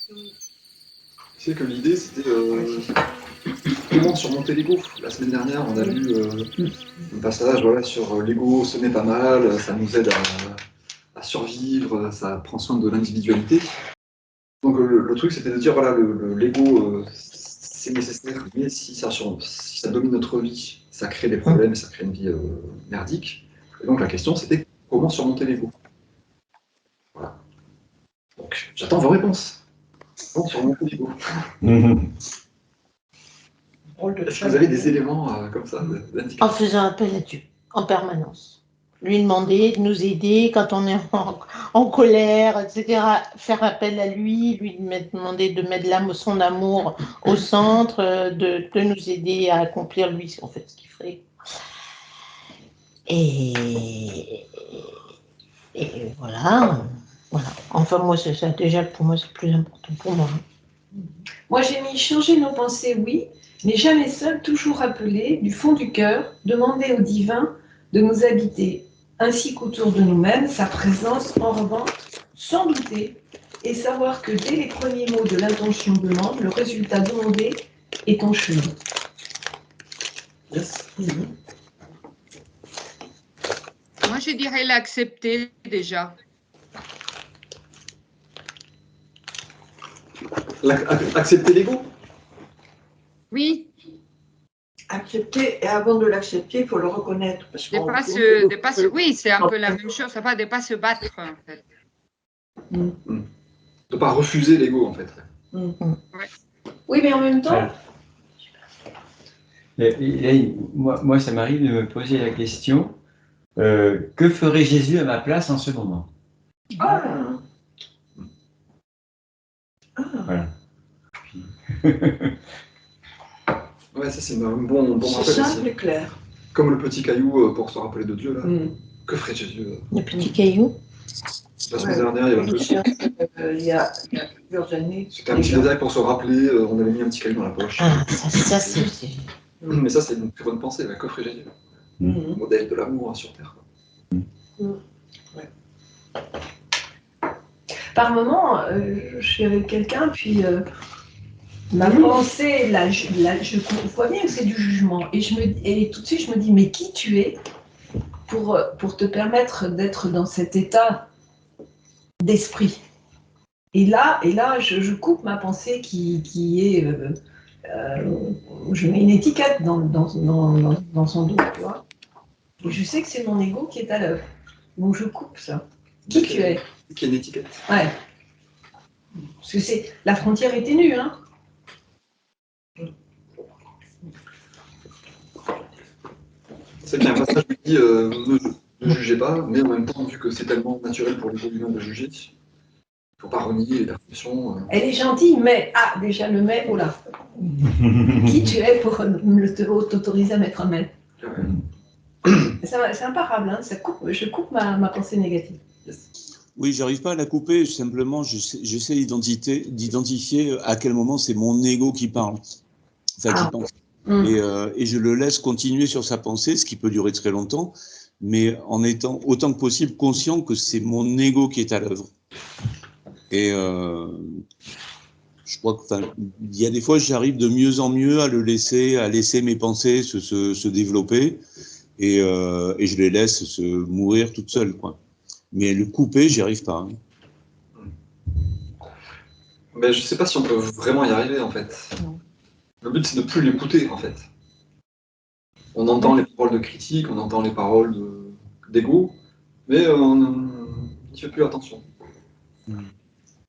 Tu sais que l'idée, c'était comment surmonter l'ego. La semaine dernière, on a vu un passage voilà, sur l'ego, ce n'est pas mal, ça nous aide à survivre, ça prend soin de l'individualité. Donc le truc, c'était de dire, voilà, l'ego, c'est nécessaire, mais si ça domine notre vie, ça crée des problèmes, et ça crée une vie merdique. Et donc la question, c'était comment surmonter l'ego. Voilà. Donc j'attends vos réponses. Comment surmonter l'ego. Est-ce que vous avez des éléments comme ça En faisant appel à Dieu, en permanence. Lui demander de nous aider quand on est en colère, etc. Faire appel à lui demander de mettre son amour au centre, de nous aider à accomplir lui, en fait, ce qu'il ferait. Et voilà. Enfin, moi, c'est ça. Déjà, pour moi, c'est plus important pour moi. Moi, j'ai mis changer nos pensées, oui, mais jamais seul, toujours appelé, du fond du cœur, demander au divin de nous habiter, ainsi qu'autour de nous-mêmes, sa présence en revanche, sans douter, et savoir que dès les premiers mots de l'intention demande, le résultat demandé est en chemin. Yes. Moi, je dirais l'accepter déjà. Accepter l'ego? Oui. Accepter, et avant de l'accepter, il faut le reconnaître. Parce oui, c'est un peu la même chose, ça va pas se battre, en fait. De ne pas refuser l'ego, en fait. Ouais. Oui, mais en même temps... Moi, ça m'arrive de me poser la question, que ferait Jésus à ma place en ce moment? Voilà. Ouais, ça c'est un bon rappel. C'est simple et clair. Comme le petit caillou pour se rappeler de Dieu, là. Que ferait Jésus? Le petit caillou? La semaine dernière, il y a plusieurs années. C'était un petit détail pour se rappeler, on avait mis un petit caillou dans la poche. Ah, ça c'est... Mais ça, c'est une très bonne pensée, que ferait Jésus? Le modèle de l'amour sur Terre. Ouais. Par moment, je suis avec quelqu'un, puis ma pensée, je vois bien que c'est du jugement. Et tout de suite, je me dis, mais qui tu es pour te permettre d'être dans cet état d'esprit? Et là, je coupe ma pensée qui est... je mets une étiquette dans son dos, tu vois. Et je sais que c'est mon ego qui est à l'œuvre. Donc je coupe ça. Qui tu es? Qui est une étiquette. Ouais. Parce que la frontière est ténue, hein. C'est qu'il y a un passage qui dit ne jugez pas, mais en même temps, vu que c'est tellement naturel pour l'ego humain de juger, il ne faut pas renier les perceptions. Elle est gentille, mais déjà le mais, oh là. Qui tu es pour t'autoriser à mettre un mais? C'est imparable, hein. Je coupe ma pensée négative. Oui, j'arrive pas à la couper, simplement j'essaie d'identifier à quel moment c'est mon ego qui parle, qui pense. Et je le laisse continuer sur sa pensée, ce qui peut durer très longtemps, mais en étant autant que possible conscient que c'est mon ego qui est à l'œuvre. Et je crois qu'il y a des fois, j'arrive de mieux en mieux à laisser mes pensées se développer, et je les laisse se mourir toutes seules, quoi. Mais le couper, j'y arrive pas. Hein. Mais je sais pas si on peut vraiment y arriver, en fait. Le but, c'est de ne plus l'écouter, en fait. On entend les paroles de critique, on entend les paroles d'ego, mais on n'y fait plus attention.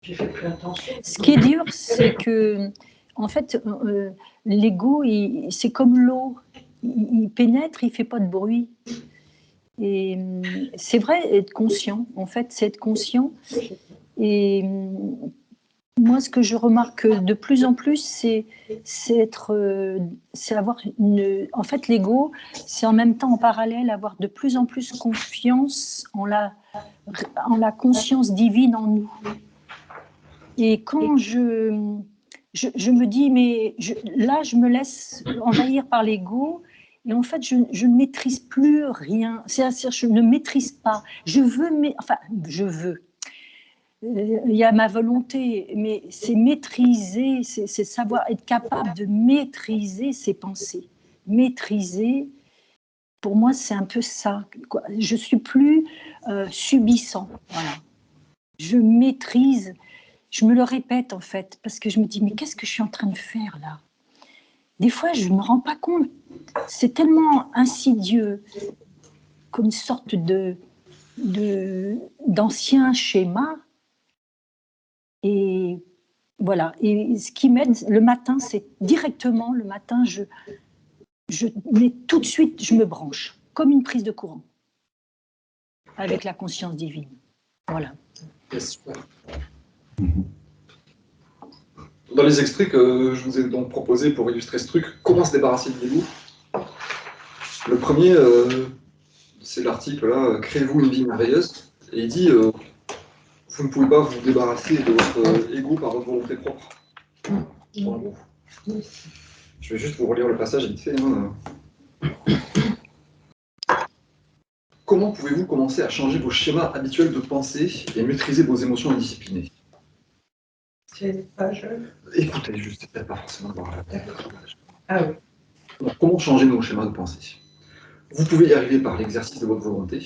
J'ai fait plus attention. Ce qui est dur, c'est que, en fait, l'ego, c'est comme l'eau. Il pénètre, il ne fait pas de bruit. Et c'est vrai, être conscient, en fait, c'est être conscient. Et moi, ce que je remarque de plus en plus, c'est avoir en fait, l'ego, c'est en même temps, en parallèle, avoir de plus en plus confiance en la conscience divine en nous. Et quand je me dis, mais là, je me laisse envahir par l'ego, et en fait, je ne maîtrise plus rien. C'est-à-dire, je ne maîtrise pas. Je veux. il y a ma volonté, mais c'est maîtriser, c'est savoir être capable de maîtriser ses pensées. Maîtriser, pour moi, c'est un peu ça. Je suis plus subissant. Voilà. Je maîtrise, je me le répète en fait, parce que je me dis, mais qu'est-ce que je suis en train de faire là? Des fois, je ne me rends pas compte. C'est tellement insidieux, comme une sorte d'ancien schéma. Et voilà. Et ce qui m'aide le matin, c'est directement, le matin, mais tout de suite, je me branche, comme une prise de courant, avec la conscience divine. Voilà. Super. Dans les extraits que je vous ai donc proposés pour illustrer ce truc, comment se débarrasser de l'ego? Le premier, c'est l'article là, Créez-vous une vie merveilleuse. Et il dit, vous ne pouvez pas vous débarrasser de votre ego par votre volonté propre. En gros. Je vais juste vous relire le passage vite fait. Hein. Comment pouvez-vous commencer à changer vos schémas habituels de pensée et maîtriser vos émotions indisciplinées? C'est pas jeune. Écoutez, juste, peut-être pas forcément voir la page. Ah oui. Donc, comment changer nos schémas de pensée? Vous pouvez y arriver par l'exercice de votre volonté,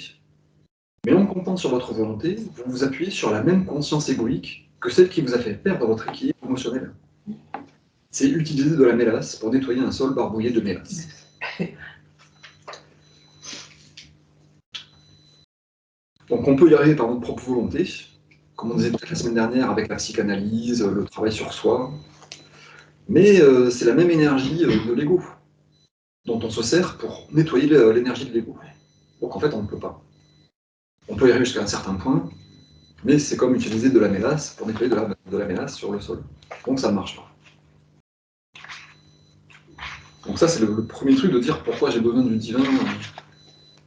mais en comptant sur votre volonté, vous vous appuyez sur la même conscience égoïque que celle qui vous a fait perdre votre équilibre émotionnel. C'est utiliser de la mélasse pour nettoyer un sol barbouillé de mélasse. Donc on peut y arriver par notre propre volonté, comme on disait peut-être la semaine dernière avec la psychanalyse, le travail sur soi, mais c'est la même énergie de l'ego dont on se sert pour nettoyer l'énergie de l'ego. Donc en fait on ne peut pas. On peut y arriver jusqu'à un certain point, mais c'est comme utiliser de la mélasse pour nettoyer de la mélasse sur le sol. Donc ça ne marche pas. Donc ça c'est le premier truc de dire pourquoi j'ai besoin du divin.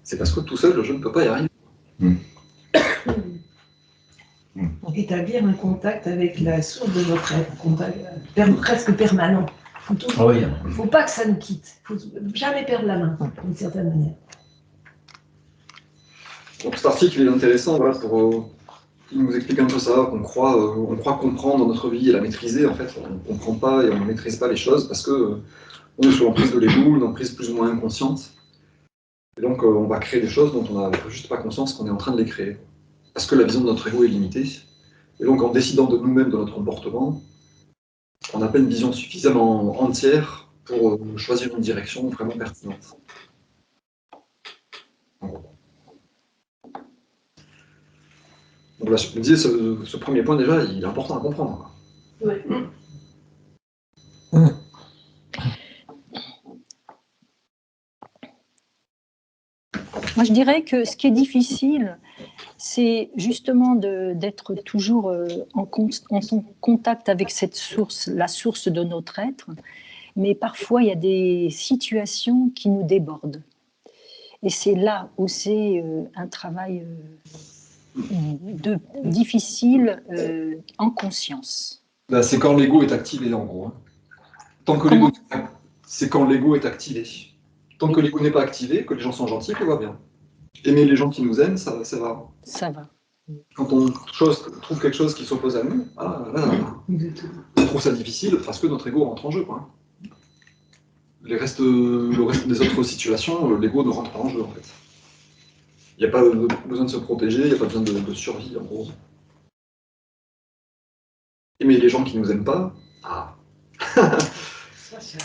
C'est parce que tout seul je ne peux pas y arriver. Établir un contact avec la source de notre être, presque permanent. Il ne faut pas que ça nous quitte. Il ne faut jamais perdre la main, d'une certaine manière. Donc cet article il est intéressant, voilà, il nous explique un peu ça, on croit comprendre notre vie et la maîtriser, en fait on ne comprend pas et on ne maîtrise pas les choses parce que on est sous l'emprise de l'ego, une emprise plus ou moins inconsciente. Et donc on va créer des choses dont on n'a juste pas conscience qu'on est en train de les créer. Parce que la vision de notre ego est limitée. Et donc en décidant de nous-mêmes, de notre comportement, on n'a pas une vision suffisamment entière pour choisir une direction vraiment pertinente. Donc là, je me disais, ce premier point déjà, il est important à comprendre. Oui. Moi, je dirais que ce qui est difficile, c'est justement d'être toujours en contact avec cette source, la source de notre être. Mais parfois, il y a des situations qui nous débordent. Et c'est là où c'est un travail difficile en conscience. Là, c'est quand l'ego est activé, en gros. C'est quand l'ego est activé. Tant que l'ego n'est pas activé, que les gens sont gentils, tout va bien. Aimer les gens qui nous aiment, ça va. Ça va. Quand on trouve quelque chose qui s'oppose à nous, on trouve ça difficile parce que notre ego rentre en jeu. Quoi. Le reste des autres situations, l'ego ne rentre pas en jeu, en fait. Il n'y a pas besoin de se protéger, il n'y a pas besoin de survie, en gros. Aimer les gens qui nous aiment pas,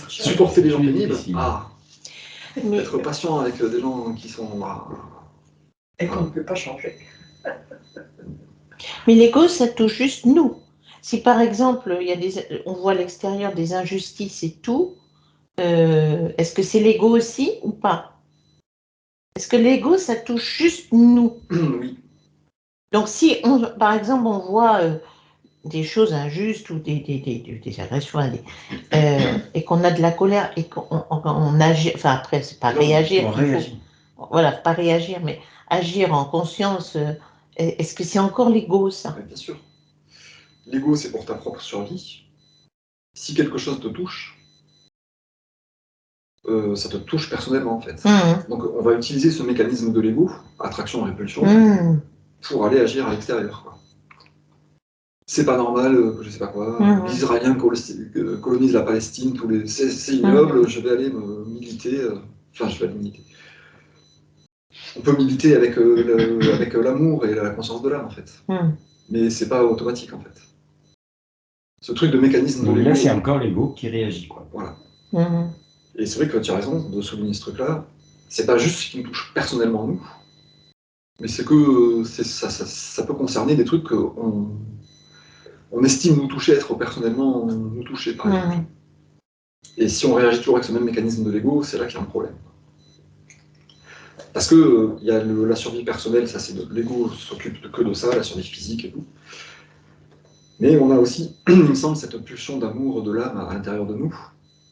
supporter les gens pénibles, être patient avec des gens qui sont... Et qu'on ne peut pas changer. Mais l'ego, ça touche juste nous. Si par exemple, on voit à l'extérieur des injustices et tout, est-ce que c'est l'ego aussi ou pas? Est-ce que l'ego, ça touche juste nous? Oui. Donc si, par exemple, on voit des choses injustes ou des agressions, et qu'on a de la colère et qu'on agit, enfin après, c'est pas réagir. On réagit. Voilà, pas réagir, mais agir en conscience. Est-ce que c'est encore l'ego, ça? Bien sûr. L'ego, c'est pour ta propre survie. Si quelque chose te touche, ça te touche personnellement, en fait. Donc, on va utiliser ce mécanisme de l'ego, attraction-répulsion, pour aller agir à l'extérieur. c'est pas normal, je sais pas quoi, les Israéliens colonisent la Palestine, c'est ignoble, je vais aller me militer, enfin je vais aller militer. On peut militer avec l'amour et la conscience de l'âme en fait, mais c'est pas automatique en fait. Ce truc de mécanisme de Donc l'ego. là, c'est encore l'ego qui réagit, quoi. Voilà. Et c'est vrai que tu as raison de souligner ce truc-là. C'est pas juste ce qui nous touche personnellement nous, mais c'est que ça peut concerner des trucs qu'on estime nous toucher, être personnellement nous toucher, par exemple. Et si on réagit toujours avec ce même mécanisme de l'ego, c'est là qu'il y a un problème. Parce que il y a la survie personnelle, ça c'est l'ego s'occupe que de ça, la survie physique et tout. Mais on a aussi, il me semble, cette pulsion d'amour de l'âme à l'intérieur de nous,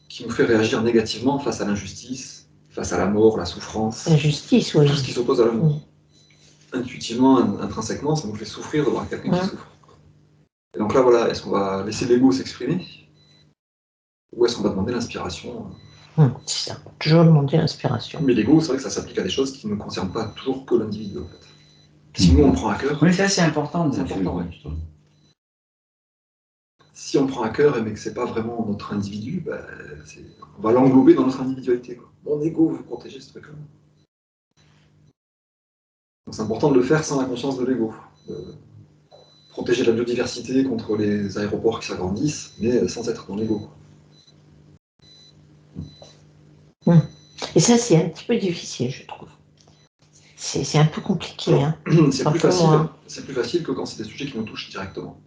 qui nous fait réagir négativement face à l'injustice, face à la mort, la souffrance. L'injustice, oui. Tout ce qui s'oppose à l'amour. Intuitivement, intrinsèquement, ça nous fait souffrir de voir quelqu'un qui souffre. Et donc là, voilà, est-ce qu'on va laisser l'ego s'exprimer? Ou est-ce qu'on va demander l'inspiration? C'est ça, toujours demander l'inspiration. Mais l'ego, c'est vrai que ça s'applique à des choses qui ne concernent pas toujours que l'individu, en fait. Si nous, on prend à cœur... Oui, ça, c'est important. C'est important, oui. Si on prend à cœur, mais que c'est pas vraiment notre individu, bah, on va l'englober dans notre individualité, quoi. Mon ego veut protéger ce truc-là. Donc c'est important de le faire sans la conscience de l'ego. Protéger la biodiversité contre les aéroports qui s'agrandissent, mais sans être dans l'ego. Et ça, c'est un petit peu difficile, je trouve. C'est un peu compliqué. Hein. C'est plus facile que quand c'est des sujets qui nous touchent directement.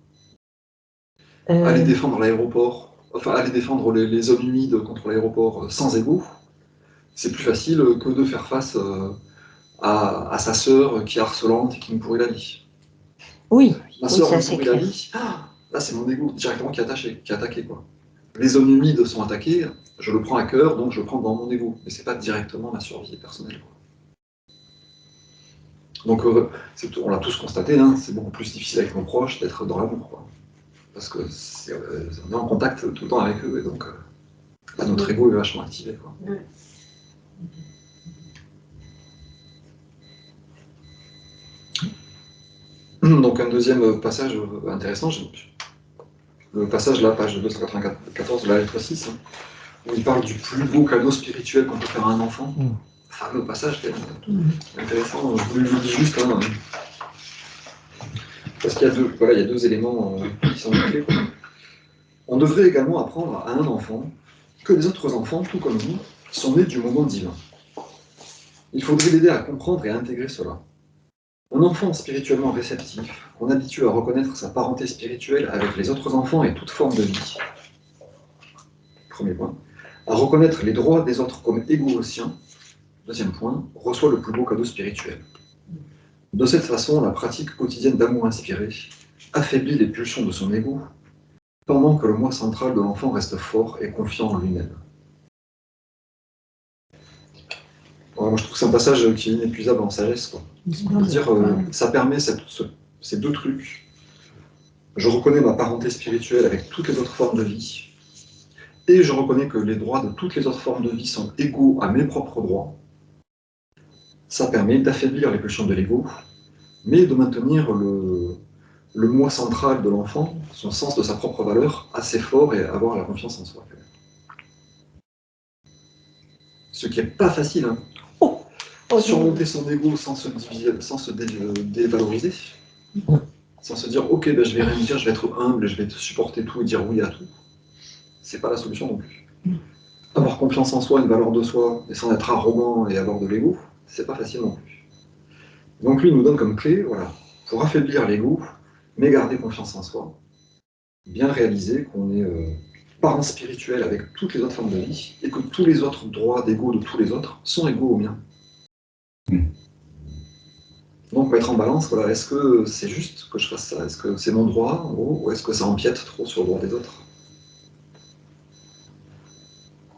Aller défendre l'aéroport, enfin aller défendre les zones humides contre l'aéroport sans ego, c'est plus facile que de faire face à sa sœur qui est harcelante et qui nous pourrit la vie. Oui, ma sœur me pourrit la vie. Là, c'est mon ego directement qui est attaqué, quoi. Les zones humides sont attaquées, je le prends à cœur, donc je le prends dans mon ego. Mais c'est pas directement ma survie personnelle, quoi. Donc, on l'a tous constaté, hein, c'est beaucoup plus difficile avec nos proches d'être dans l'amour, quoi. Parce que on est en contact tout le temps avec eux, et donc là, notre ego est vachement activé, quoi. Donc un deuxième passage intéressant, le passage là, page 294 de la lettre 6, hein, où il parle du plus beau cadeau spirituel qu'on peut faire à un enfant. Fameux passage, quand même, intéressant, je vous le dis juste, hein, parce qu'il y a deux éléments qui sont clés. On devrait également apprendre à un enfant que les autres enfants, tout comme nous, sont nés du moment divin. Il faudrait l'aider à comprendre et à intégrer cela. Un enfant spirituellement réceptif, on habitue à reconnaître sa parenté spirituelle avec les autres enfants et toute forme de vie. Premier point. À reconnaître les droits des autres comme égaux aux siens. Deuxième point, reçoit le plus beau cadeau spirituel. De cette façon, la pratique quotidienne d'amour inspiré affaiblit les pulsions de son ego, pendant que le moi central de l'enfant reste fort et confiant en lui-même. Moi, je trouve que c'est un passage qui est inépuisable en sagesse, quoi. C'est-à-dire, ça permet ces deux trucs. Je reconnais ma parenté spirituelle avec toutes les autres formes de vie, et je reconnais que les droits de toutes les autres formes de vie sont égaux à mes propres droits. Ça permet d'affaiblir les pulsions de l'ego, mais de maintenir le moi central de l'enfant, son sens de sa propre valeur, assez fort et avoir la confiance en soi. Ce qui n'est pas facile, hein. Surmonter son ego sans se dévaloriser, sans se dire ok, ben, je vais rien dire, je vais être humble, je vais supporter tout et dire oui à tout. C'est pas la solution non plus. Avoir confiance en soi, une valeur de soi, et sans être arrogant et avoir de l'ego, c'est pas facile non plus. Donc lui, il nous donne comme clé, voilà, pour affaiblir l'ego, mais garder confiance en soi, bien réaliser qu'on est parent spirituel avec toutes les autres formes de vie, et que tous les autres droits d'ego de tous les autres sont égaux aux miens. Donc mettre en balance, voilà, est-ce que c'est juste que je fasse ça? Est-ce que c'est mon droit, en gros, ou est-ce que ça empiète trop sur le droit des autres?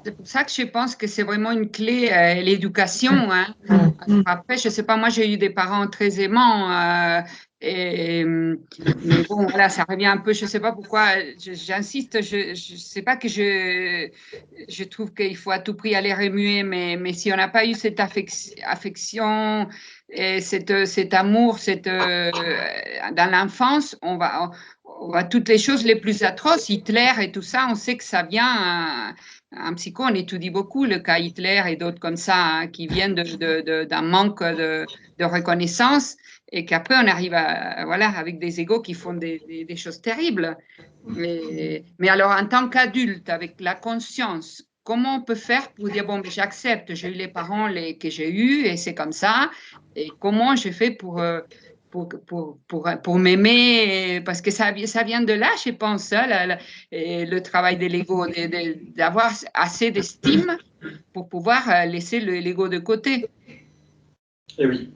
C'est pour ça que je pense que c'est vraiment une clé, l'éducation. Hein. Après, je ne sais pas, moi j'ai eu des parents très aimants, mais bon, voilà, ça revient un peu, je ne sais pas pourquoi, j'insiste, je ne sais pas que je trouve qu'il faut à tout prix aller remuer, mais si on n'a pas eu cette affection et cet amour dans l'enfance, toutes les choses les plus atroces, Hitler et tout ça, on sait que ça vient, en psycho, on étudie beaucoup le cas Hitler et d'autres comme ça, hein, qui viennent d'un manque de reconnaissance et qu'après on arrive voilà, avec des égos qui font des choses terribles. Mais alors, en tant qu'adulte, avec la conscience, comment on peut faire pour dire, bon, mais j'accepte, j'ai eu les parents que j'ai eus et c'est comme ça, et comment je fais pour m'aimer, parce que ça vient de là, je pense, hein, le travail de l'ego, d'avoir assez d'estime pour pouvoir laisser l'ego de côté. Et oui,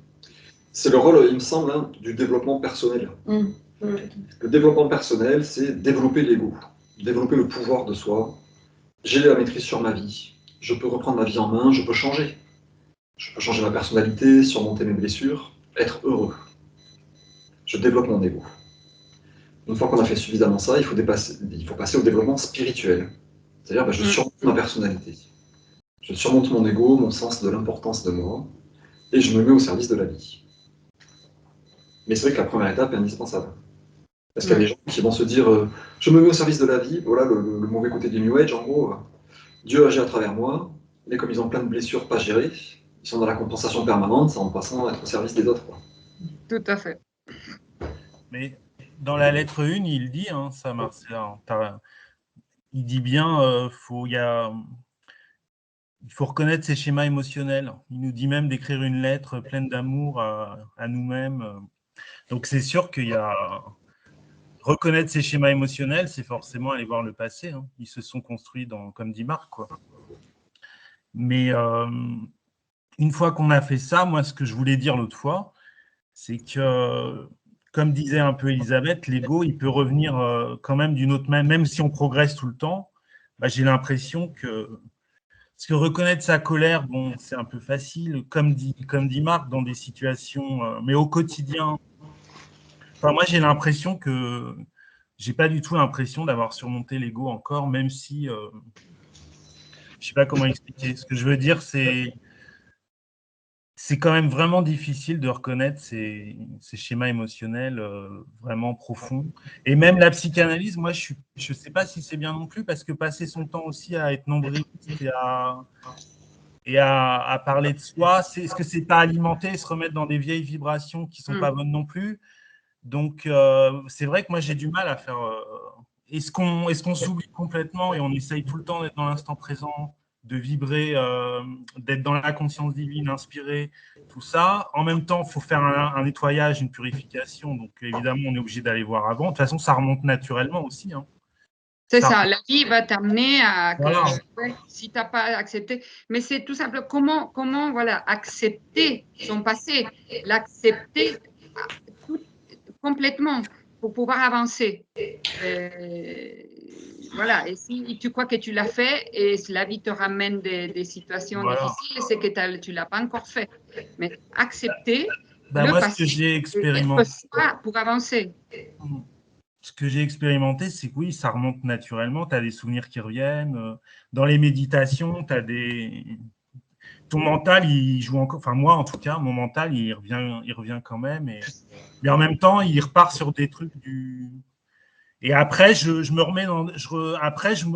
c'est le rôle, il me semble, hein, du développement personnel. Le développement personnel, c'est développer l'ego, développer le pouvoir de soi. J'ai la maîtrise sur ma vie, je peux reprendre ma vie en main, je peux changer. Je peux changer ma personnalité, surmonter mes blessures, être heureux. Je développe mon ego. Une fois qu'on a fait suffisamment ça, il faut passer au développement spirituel. C'est-à-dire, je surmonte ma personnalité. Je surmonte mon ego, mon sens de l'importance de moi, et je me mets au service de la vie. Mais c'est vrai que la première étape est indispensable. Parce qu'il y a des gens qui vont se dire je me mets au service de la vie, voilà le mauvais côté du New Age, en gros. Dieu agit à travers moi, mais comme ils ont plein de blessures pas gérées, ils sont dans la compensation permanente en passant à être au service des autres. Quoi. Tout à fait. Mais dans la lettre 1, il dit, hein, ça, Marcel, il dit bien il faut reconnaître ses schémas émotionnels. Il nous dit même d'écrire une lettre pleine d'amour à nous-mêmes. Donc, c'est sûr qu'il y a… Reconnaître ses schémas émotionnels, c'est forcément aller voir le passé. Hein. Ils se sont construits, comme dit Marc, quoi. Mais une fois qu'on a fait ça, moi, ce que je voulais dire l'autre fois, c'est que, comme disait un peu Elisabeth, l'ego, il peut revenir quand même d'une autre manière, même si on progresse tout le temps. J'ai l'impression que… Parce que reconnaître sa colère, bon, c'est un peu facile, comme dit Marc, dans des situations… mais au quotidien… Enfin, moi, j'ai l'impression que… J'ai pas du tout l'impression d'avoir surmonté l'ego encore, même si… je sais pas comment expliquer. Ce que je veux dire, c'est quand même vraiment difficile de reconnaître ces schémas émotionnels vraiment profonds. Et même la psychanalyse, moi, je ne sais pas si c'est bien non plus, parce que passer son temps aussi à être nombriliste et à parler de soi, est-ce que c'est pas alimenter et se remettre dans des vieilles vibrations qui sont pas bonnes non plus? Donc, c'est vrai que moi, j'ai du mal à faire… Est-ce qu'on s'oublie complètement et on essaye tout le temps d'être dans l'instant présent, de vibrer, d'être dans la conscience divine, inspirée, tout ça. En même temps, il faut faire un nettoyage, une purification. Donc, évidemment, on est obligé d'aller voir avant. De toute façon, ça remonte naturellement aussi. Hein. C'est ça, la vie va t'amener à… Voilà. Si tu n'as pas accepté… Mais c'est tout simplement comment voilà, accepter son passé, l'accepter complètement pour pouvoir avancer. Voilà, et si tu crois que tu l'as fait et la vie te ramène des situations difficiles, c'est que tu ne l'as pas encore fait. Mais accepter le moi, passé, ce que j'ai expérimenté pour avancer. Ce que j'ai expérimenté, c'est que oui, ça remonte naturellement. Tu as des souvenirs qui reviennent. Dans les méditations, tu as ton mental, il joue encore. Enfin, moi, en tout cas, mon mental, il revient quand même. Mais en même temps, il repart sur des trucs Et après, je me remets dans…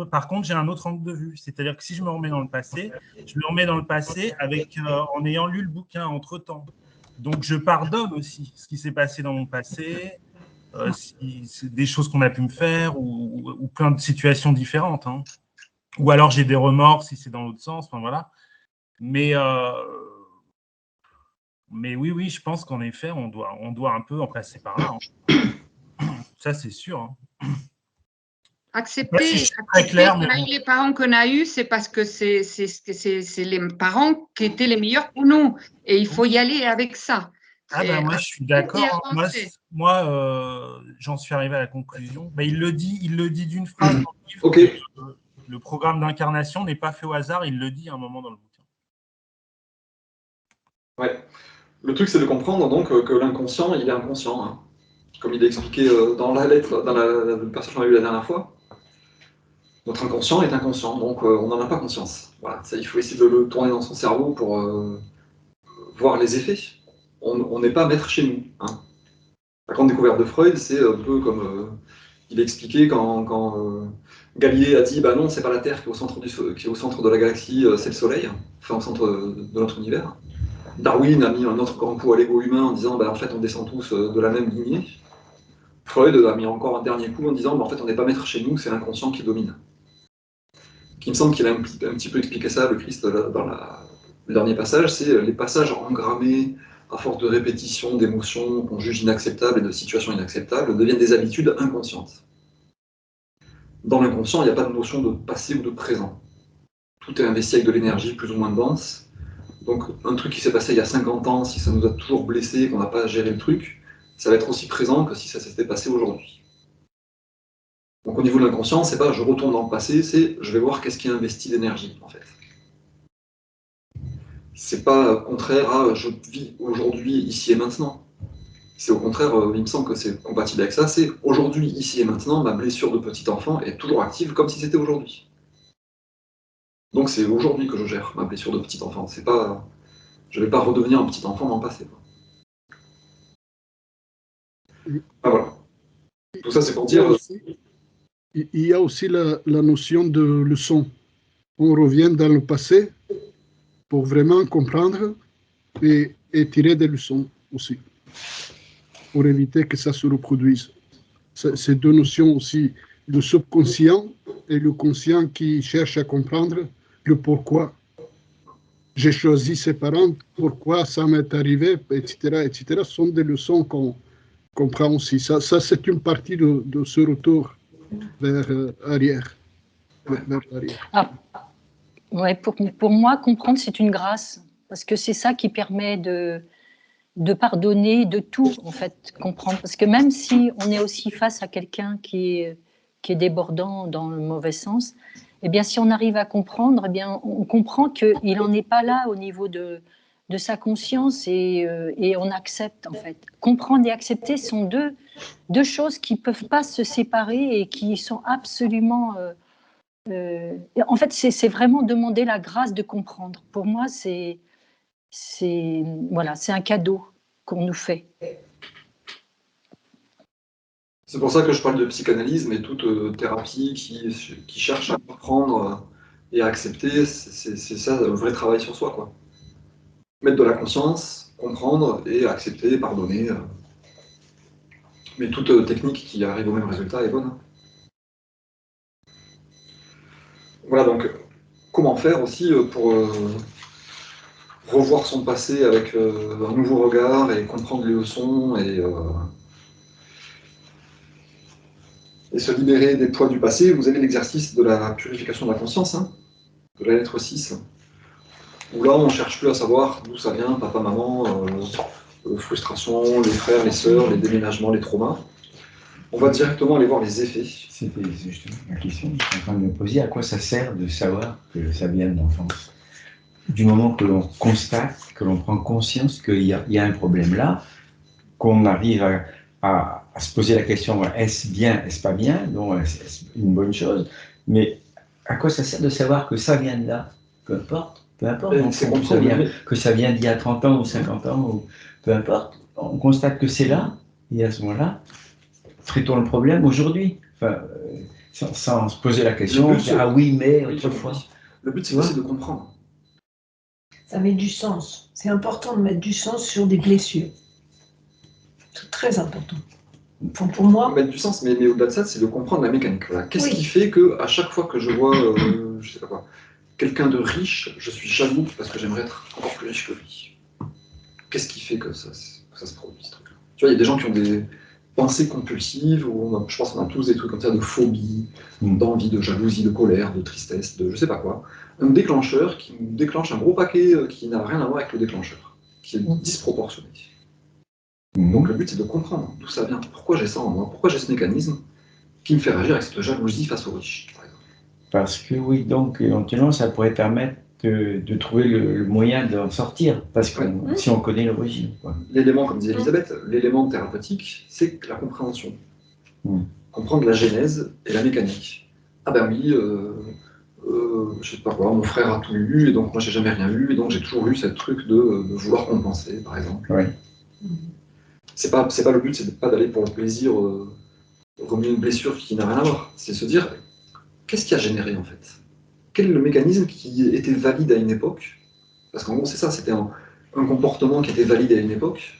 Par contre, j'ai un autre angle de vue. C'est-à-dire que si je me remets dans le passé, je me remets dans le passé en ayant lu le bouquin entre-temps. Donc, je pardonne aussi ce qui s'est passé dans mon passé, des choses qu'on a pu me faire ou plein de situations différentes. Hein. Ou alors, j'ai des remords si c'est dans l'autre sens. Enfin, voilà. Mais oui, je pense qu'en effet, on doit un peu en passer par là. Hein. Ça, c'est sûr. Hein. Accepter les parents qu'on a eus, c'est parce que c'est les parents qui étaient les meilleurs pour nous. Et il faut y aller avec ça. Moi, je suis d'accord. Moi, j'en suis arrivé à la conclusion. Il le dit d'une phrase dans le livre. Okay. Le programme d'incarnation n'est pas fait au hasard. Il le dit à un moment dans le bouquin. Ouais. Le truc, c'est de comprendre donc que l'inconscient, il est inconscient. Hein. Comme il est expliqué dans la lettre, dans le passage qu'on a eu la dernière fois. Notre inconscient est inconscient, donc on n'en a pas conscience. Voilà. Ça, il faut essayer de le tourner dans son cerveau pour voir les effets. On n'est pas maître chez nous. Hein. La grande découverte de Freud, c'est un peu comme il a expliqué quand Galilée a dit bah non, c'est pas la Terre qui est au centre, qui est au centre de la galaxie, c'est le Soleil, enfin au centre de notre univers. Darwin a mis un autre grand coup à l'ego humain en disant bah en fait on descend tous de la même lignée. Freud a mis encore un dernier coup en disant bah en fait on n'est pas maître chez nous, c'est l'inconscient qui domine. Il me semble qu'il a un petit peu expliqué ça, le Christ, dans le dernier passage, c'est les passages engrammés à force de répétition, d'émotions qu'on juge inacceptables et de situations inacceptables, deviennent des habitudes inconscientes. Dans l'inconscient, il n'y a pas de notion de passé ou de présent. Tout est investi avec de l'énergie plus ou moins dense. Donc un truc qui s'est passé il y a 50 ans, si ça nous a toujours blessé, qu'on n'a pas géré le truc, ça va être aussi présent que si ça s'était passé aujourd'hui. Donc au niveau de l'inconscient, c'est pas je retourne dans le passé, c'est je vais voir qu'est-ce qui a investi d'énergie, en fait. C'est pas contraire à je vis aujourd'hui, ici et maintenant. C'est au contraire, il me semble que c'est compatible avec ça, c'est aujourd'hui, ici et maintenant, ma blessure de petit enfant est toujours active comme si c'était aujourd'hui. Donc c'est aujourd'hui que je gère ma blessure de petit enfant. C'est pas, je vais pas redevenir un petit enfant dans le passé. Ah voilà. Tout ça c'est pour dire... Il y a aussi la notion de leçon. On revient dans le passé pour vraiment comprendre et tirer des leçons aussi, pour éviter que ça se reproduise. Ces deux notions aussi, le subconscient et le conscient qui cherche à comprendre le pourquoi. J'ai choisi ces parents, pourquoi ça m'est arrivé, etc., etc., sont des leçons qu'on comprend aussi. Ça c'est une partie de ce retour vers arrière. Vers l'arrière. Ah, ouais, pour moi, comprendre, c'est une grâce, parce que c'est ça qui permet de pardonner, de tout, en fait, comprendre. Parce que même si on est aussi face à quelqu'un qui est débordant dans le mauvais sens, eh bien, si on arrive à comprendre, eh bien, on comprend qu'il n'en est pas là au niveau de sa conscience et on accepte, en fait. Comprendre et accepter sont deux choses qui ne peuvent pas se séparer et qui sont absolument... en fait, c'est vraiment demander la grâce de comprendre. Pour moi, c'est un cadeau qu'on nous fait. C'est pour ça que je parle de psychanalyse, mais toute thérapie qui cherche à comprendre et à accepter, c'est ça le vrai travail sur soi, quoi. Mettre de la conscience, comprendre et accepter, pardonner. Mais toute technique qui arrive au même résultat est bonne. Voilà, donc comment faire aussi pour revoir son passé avec un nouveau regard et comprendre les leçons et se libérer des poids du passé. Vous avez l'exercice de la purification de la conscience, hein, de la lettre 6, où là on ne cherche plus à savoir d'où ça vient, papa, maman, frustration, les frères, les sœurs, les déménagements, les traumas. On va directement aller voir les effets. C'était justement la question que je suis en train de me poser. À quoi ça sert de savoir que ça vient de l'enfance? Du moment que l'on constate, que l'on prend conscience qu'il y a un problème là, qu'on arrive à se poser la question, est-ce bien, est-ce pas bien? Donc, c'est une bonne chose. Mais à quoi ça sert de savoir que ça vient de là? Peu importe. Que ça vient d'il y a 30 ans ou 50 ans, ou peu importe. On constate que c'est là, et à ce moment-là, traitons le problème aujourd'hui. Enfin, sans se poser la question, ah oui, mais autrefois. Le but, c'est aussi de comprendre. Ça met du sens. C'est important de mettre du sens sur des blessures. C'est très important. Enfin, pour moi... Mettre du sens, mais au-delà de ça, c'est de comprendre la mécanique. Voilà. Qu'est-ce qui fait qu'à chaque fois que je vois, je sais pas quoi, quelqu'un de riche, je suis jaloux parce que j'aimerais être encore plus riche que lui. Qu'est-ce qui fait que ça se produit, ce truc-là? Tu vois, il y a des gens qui ont des pensées compulsives, ou je pense qu'on a tous des trucs comme ça, de phobie, d'envie, de jalousie, de colère, de tristesse, de je sais pas quoi. Un déclencheur qui nous déclenche un gros paquet qui n'a rien à voir avec le déclencheur, qui est disproportionné. Donc le but, c'est de comprendre d'où ça vient, pourquoi j'ai ça en moi, pourquoi j'ai ce mécanisme qui me fait réagir avec cette jalousie face aux riches, par exemple. Parce que oui, donc éventuellement, ça pourrait permettre de trouver le moyen d'en sortir, parce que si on connaît l'origine. L'élément, comme disait Elisabeth, l'élément thérapeutique, c'est la compréhension. Comprendre la genèse et la mécanique. Ah ben oui, je sais pas quoi, mon frère a tout eu, et donc moi j'ai jamais rien eu, et donc j'ai toujours eu ce truc de vouloir compenser, par exemple. Oui. C'est pas le but, c'est pas d'aller pour le plaisir remuer une blessure qui n'a rien à voir. C'est se dire, qu'est-ce qui a généré en fait? Quel est le mécanisme qui était valide à une époque? Parce qu'en gros, c'est ça, c'était un comportement qui était valide à une époque,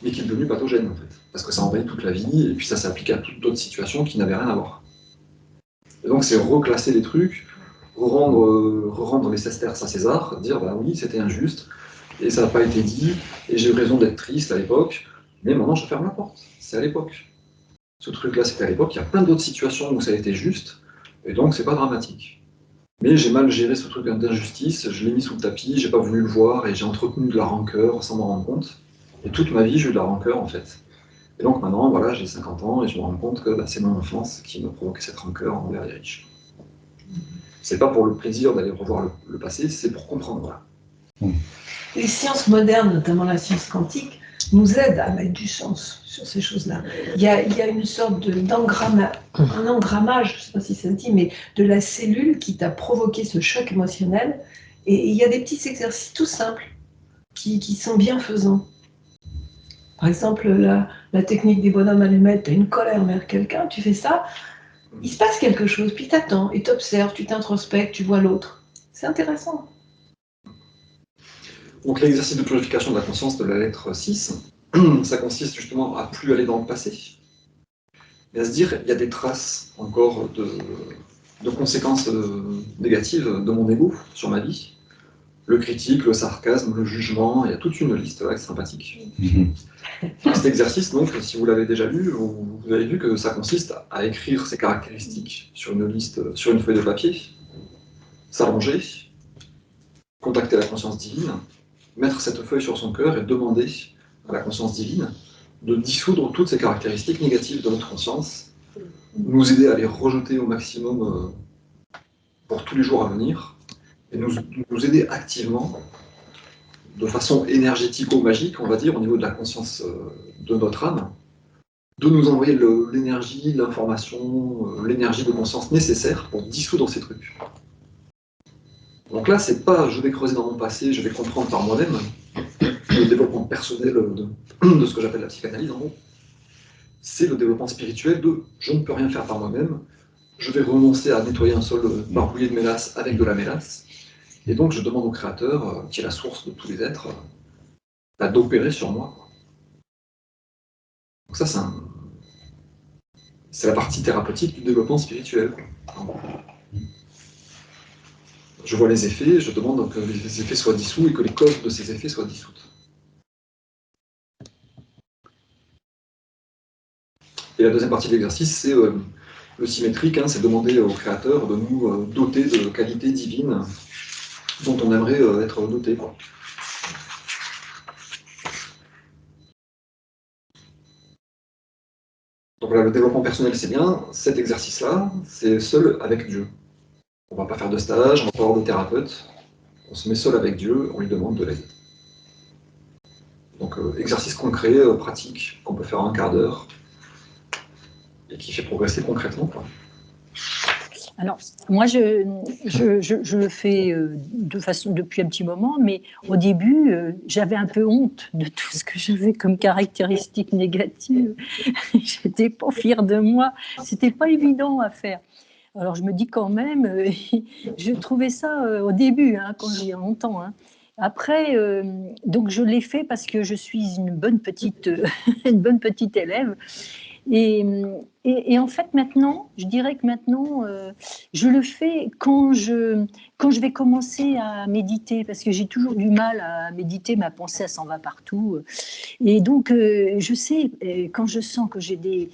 mais qui est devenu pathogène en fait. Parce que ça envahit toute la vie, et puis ça s'est appliqué à toutes d'autres situations qui n'avaient rien à voir. Et donc c'est reclasser les trucs, rendre les sesterces à César, dire bah oui, c'était injuste, et ça n'a pas été dit, et j'ai eu raison d'être triste à l'époque, mais maintenant je ferme la porte. C'est à l'époque. Ce truc-là, c'était à l'époque, il y a plein d'autres situations où ça a été juste, et donc c'est pas dramatique. Mais j'ai mal géré ce truc d'injustice, je l'ai mis sous le tapis, j'ai pas voulu le voir, et j'ai entretenu de la rancœur sans m'en rendre compte. Et toute ma vie, j'ai eu de la rancœur en fait. Et donc maintenant, voilà, j'ai 50 ans et je me rends compte que bah, c'est mon enfance qui me provoquait cette rancœur envers les riches. C'est pas pour le plaisir d'aller revoir le passé, c'est pour comprendre. Voilà. Les sciences modernes, notamment la science quantique, nous aident à mettre du sens sur ces choses-là. Il y a une sorte d'engrammage, un engrammage, je ne sais pas si ça se dit, mais de la cellule qui t'a provoqué ce choc émotionnel. Et il y a des petits exercices tout simples qui sont bienfaisants. Par exemple, la technique des bonhommes allumettes, tu as une colère envers quelqu'un, tu fais ça, il se passe quelque chose, puis tu attends, et tu observes, tu t'introspectes, tu vois l'autre. C'est intéressant. Donc l'exercice de purification de la conscience de la lettre 6, ça consiste justement à plus aller dans le passé, et à se dire, il y a des traces encore de conséquences négatives de mon ego sur ma vie. Le critique, le sarcasme, le jugement, il y a toute une liste là, sympathique. Cet exercice, donc, si vous l'avez déjà lu, vous avez vu que ça consiste à écrire ces caractéristiques sur une liste, sur une feuille de papier, s'allonger, contacter la conscience divine, mettre cette feuille sur son cœur et demander à la conscience divine de dissoudre toutes ces caractéristiques négatives de notre conscience, nous aider à les rejeter au maximum pour tous les jours à venir, et nous aider activement, de façon énergético-magique, on va dire, au niveau de la conscience de notre âme, de nous envoyer l'énergie, l'information, l'énergie de conscience nécessaire pour dissoudre ces trucs. Donc là, c'est pas je vais creuser dans mon passé, je vais comprendre par moi-même, le développement personnel de ce que j'appelle la psychanalyse en gros. C'est le développement spirituel de je ne peux rien faire par moi-même, je vais renoncer à nettoyer un sol barbouillé de mélasse avec de la mélasse, et donc je demande au Créateur, qui est la source de tous les êtres, d'opérer sur moi. Donc ça, c'est la partie thérapeutique du développement spirituel. Je vois les effets, je demande que les effets soient dissous et que les causes de ces effets soient dissoutes. Et la deuxième partie de l'exercice, c'est le symétrique, c'est demander au Créateur de nous doter de qualités divines dont on aimerait être doté. Donc là, le développement personnel, c'est bien. Cet exercice-là, c'est seul avec Dieu. On ne va pas faire de stage, on ne va pas avoir de thérapeute. On se met seul avec Dieu, on lui demande de l'aide. Donc exercice concret, pratique, qu'on peut faire en un quart d'heure, et qui fait progresser concrètement. Alors, moi, je le fais depuis un petit moment, mais au début, j'avais un peu honte de tout ce que j'avais comme caractéristiques négatives. J'étais pas fière de moi. C'était pas évident à faire. Alors, je me dis quand même, je trouvais ça au début, quand il y a longtemps. Après, donc je l'ai fait parce que je suis une bonne petite élève. Et en fait, maintenant, je dirais que maintenant, je le fais quand je vais commencer à méditer, parce que j'ai toujours du mal à méditer, ma pensée, elle s'en va partout. Et donc, je sais, quand je sens que j'ai des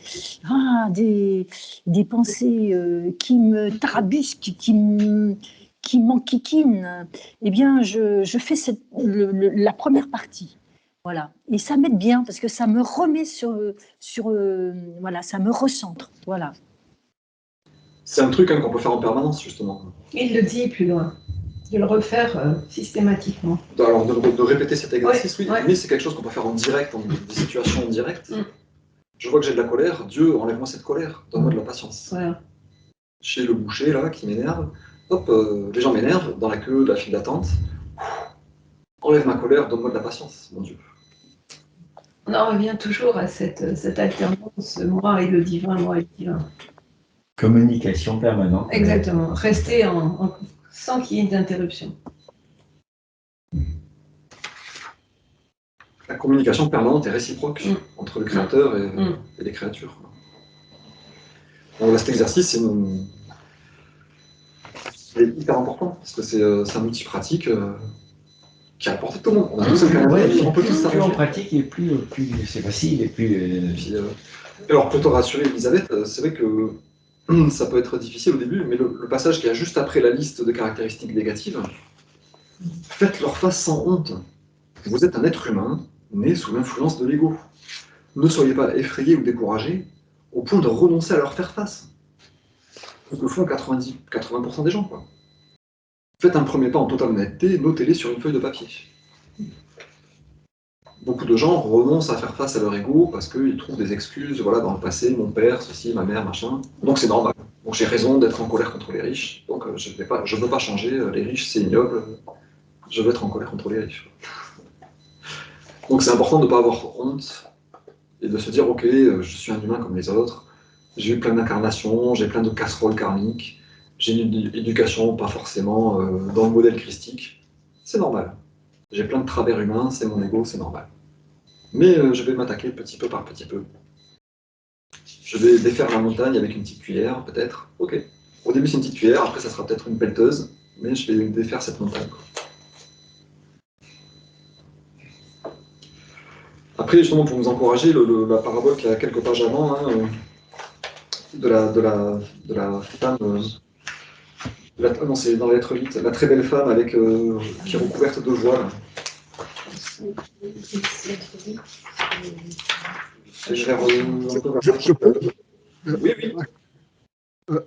pensées qui me tarabusquent, qui m'enquiquinent, eh bien, je fais la première partie. Voilà. Et ça m'aide bien parce que ça me remet voilà, ça me recentre. Voilà. C'est un truc qu'on peut faire en permanence, justement. Il le dit plus loin, de le refaire systématiquement. Alors, de répéter cet exercice, oui, mais c'est quelque chose qu'on peut faire en direct, dans des situations directes. Je vois que j'ai de la colère, Dieu, enlève-moi cette colère, donne-moi de la patience. Voilà. Chez le boucher, là, qui m'énerve, hop, les gens m'énervent, dans la queue de la file d'attente. Enlève ma colère, donne-moi de la patience, mon Dieu. On en revient toujours à cette alternance, moi et le divin, moi et le divin. Communication permanente. Exactement. Rester sans qu'il y ait d'interruption. La communication permanente et réciproque entre le créateur et les créatures. Donc là, cet exercice, c'est hyper important, parce que c'est un outil pratique qui est apporté à tout le monde. On peut tous s'arranger. Plus on pratique, et plus c'est facile, et plus... Alors, pour te rassurer, Elisabeth, c'est vrai que ça peut être difficile au début, mais le passage qui est juste après la liste de caractéristiques négatives, faites-leur face sans honte. Vous êtes un être humain, né sous l'influence de l'ego. Ne soyez pas effrayés ou découragés au point de renoncer à leur faire face. C'est ce que font 80% des gens, quoi. Faites un premier pas en totale honnêteté, notez-les sur une feuille de papier. Beaucoup de gens renoncent à faire face à leur ego parce qu'ils trouvent des excuses, voilà, dans le passé, mon père, ceci, ma mère, machin. Donc c'est normal. Donc j'ai raison d'être en colère contre les riches, donc je ne veux pas changer, les riches c'est ignoble, je veux être en colère contre les riches. Donc c'est important de ne pas avoir honte et de se dire, ok, je suis un humain comme les autres, j'ai eu plein d'incarnations, j'ai plein de casseroles karmiques, j'ai une éducation pas forcément dans le modèle christique, c'est normal. J'ai plein de travers humains, c'est mon ego, c'est normal. Mais je vais m'attaquer petit peu par petit peu. Je vais défaire la montagne avec une petite cuillère, peut-être. Ok. Au début c'est une petite cuillère, après ça sera peut-être une pelleteuse, mais je vais défaire cette montagne. Après, justement, pour nous encourager, la parabole qui a quelques pages avant, hein, de la femme... non, c'est dans la lettre 8, la très belle femme avec, qui est recouverte de voile.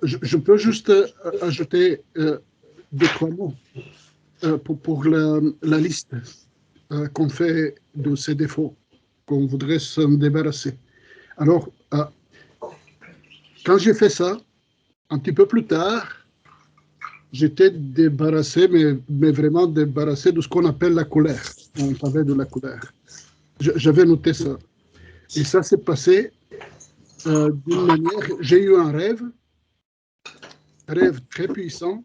Je peux juste ajouter 2-3 mots pour la liste qu'on fait de ces défauts, qu'on voudrait s'en débarrasser. Alors, quand j'ai fait ça, un petit peu plus tard, j'étais débarrassé, mais vraiment débarrassé de ce qu'on appelle la colère. On parlait de la colère. J'avais noté ça. Et ça s'est passé d'une manière... J'ai eu un rêve très puissant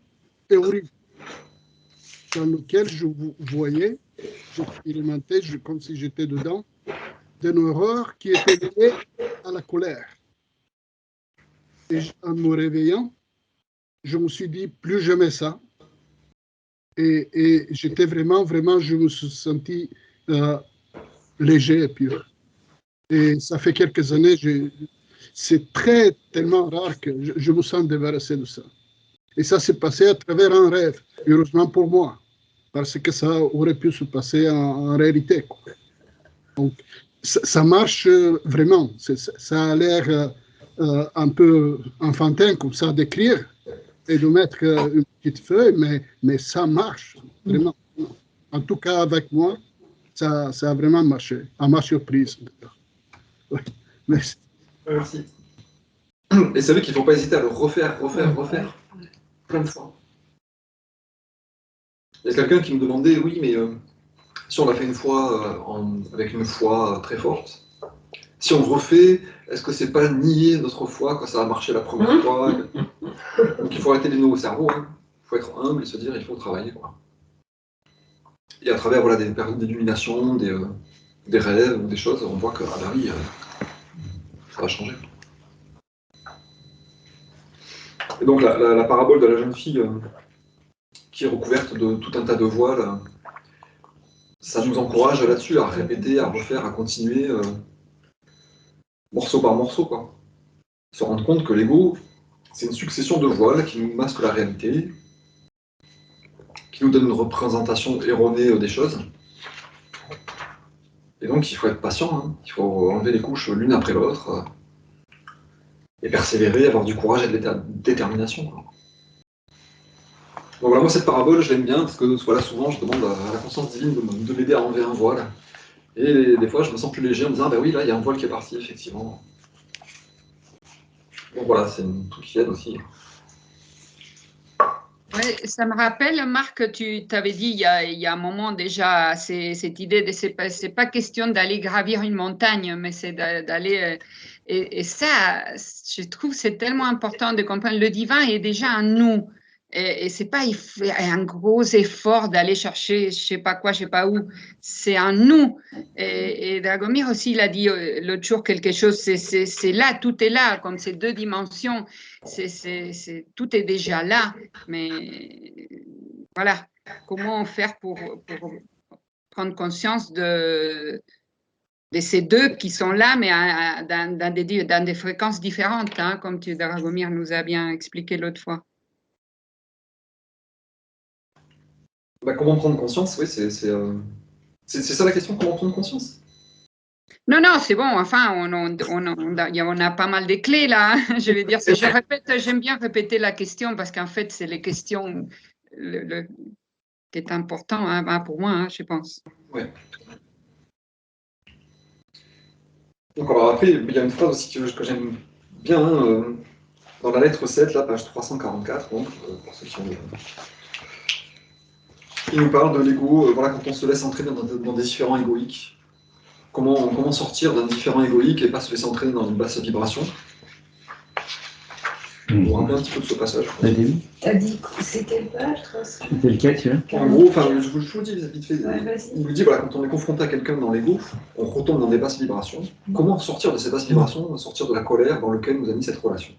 et horrible, dans lequel je voyais, j'expérimentais comme si j'étais dedans, d'une horreur qui était liée à la colère. Et en me réveillant, je me suis dit, plus jamais ça. Et j'étais vraiment, je me suis senti léger et pur. Et ça fait quelques années, c'est tellement rare que je me sens débarrassé de ça. Et ça s'est passé à travers un rêve, heureusement pour moi, parce que ça aurait pu se passer en réalité, quoi. Donc, ça marche vraiment. Ça a l'air un peu enfantin comme ça d'écrire et de mettre une petite feuille, mais ça marche vraiment. En tout cas, avec moi, ça a vraiment marché, à ma surprise. Ouais. Merci. Merci. Et c'est vrai qu'il ne faut pas hésiter à le refaire plein de fois. Il y a quelqu'un qui me demandait, oui, mais si on l'a fait une fois avec une foi très forte, si on le refait, est-ce que c'est pas nier notre foi quand ça a marché la première fois? Donc il faut arrêter les nœuds au cerveau, hein. Il faut être humble et se dire il faut travailler, quoi. Et à travers voilà, des périodes d'illumination, des rêves ou des choses, on voit que ah bah oui, ça va changer. Et donc la parabole de la jeune fille qui est recouverte de tout un tas de voiles, ça nous encourage là-dessus à répéter, à refaire, à continuer morceau par morceau, quoi. Se rendre compte que l'ego, c'est une succession de voiles qui nous masquent la réalité, qui nous donne une représentation erronée des choses. Et donc il faut être patient, hein. Il faut enlever les couches l'une après l'autre, et persévérer, avoir du courage et de la détermination, quoi. Donc voilà, moi cette parabole, je l'aime bien, parce que voilà, souvent je demande à la conscience divine de m'aider à enlever un voile. Et des fois je me sens plus léger en me disant, ah ben oui, là il y a un voile qui est parti, effectivement. Donc voilà, c'est une truc qui aide aussi. Ouais, ça me rappelle, Marc, tu t'avais dit il y a un moment déjà, cette idée de c'est pas question d'aller gravir une montagne, mais c'est d'aller. Et ça, je trouve c'est tellement important de comprendre. Le divin est déjà en nous. Et c'est pas il fait un gros effort d'aller chercher je sais pas quoi, je sais pas où. C'est en nous. Et Dragomir aussi, il a dit l'autre jour quelque chose, c'est là, tout est là, comme ces deux dimensions. Tout est déjà là. Mais voilà, comment faire pour prendre conscience de ces deux qui sont là, mais dans des fréquences différentes, hein, comme Dragomir nous a bien expliqué l'autre fois. Comment prendre conscience? Oui, c'est ça la question, comment prendre conscience? Non, non, c'est bon. Enfin, on a pas mal de clés là. Hein. Je vais dire, j'aime bien répéter la question parce qu'en fait, c'est les questions qui est important hein, pour moi, hein, je pense. Oui. Donc, alors après, il y a une phrase aussi que j'aime bien dans la lettre 7, là, page 344, donc, pour ceux qui ont. Il nous parle de l'ego, voilà, quand on se laisse entraîner dans des différents égoïques. Comment sortir d'un différent égoïque et pas se laisser entraîner dans une basse vibration. On vous rappelle un petit peu de ce passage. T'as dit c'est quelle page? C'était lequel, tu vois? En gros, je vous le dis vite fait. Ouais, il nous dit, voilà, quand on est confronté à quelqu'un dans l'ego, on retombe dans des basses vibrations. Comment sortir de ces basses vibrations, sortir de la colère dans laquelle nous a mis cette relation?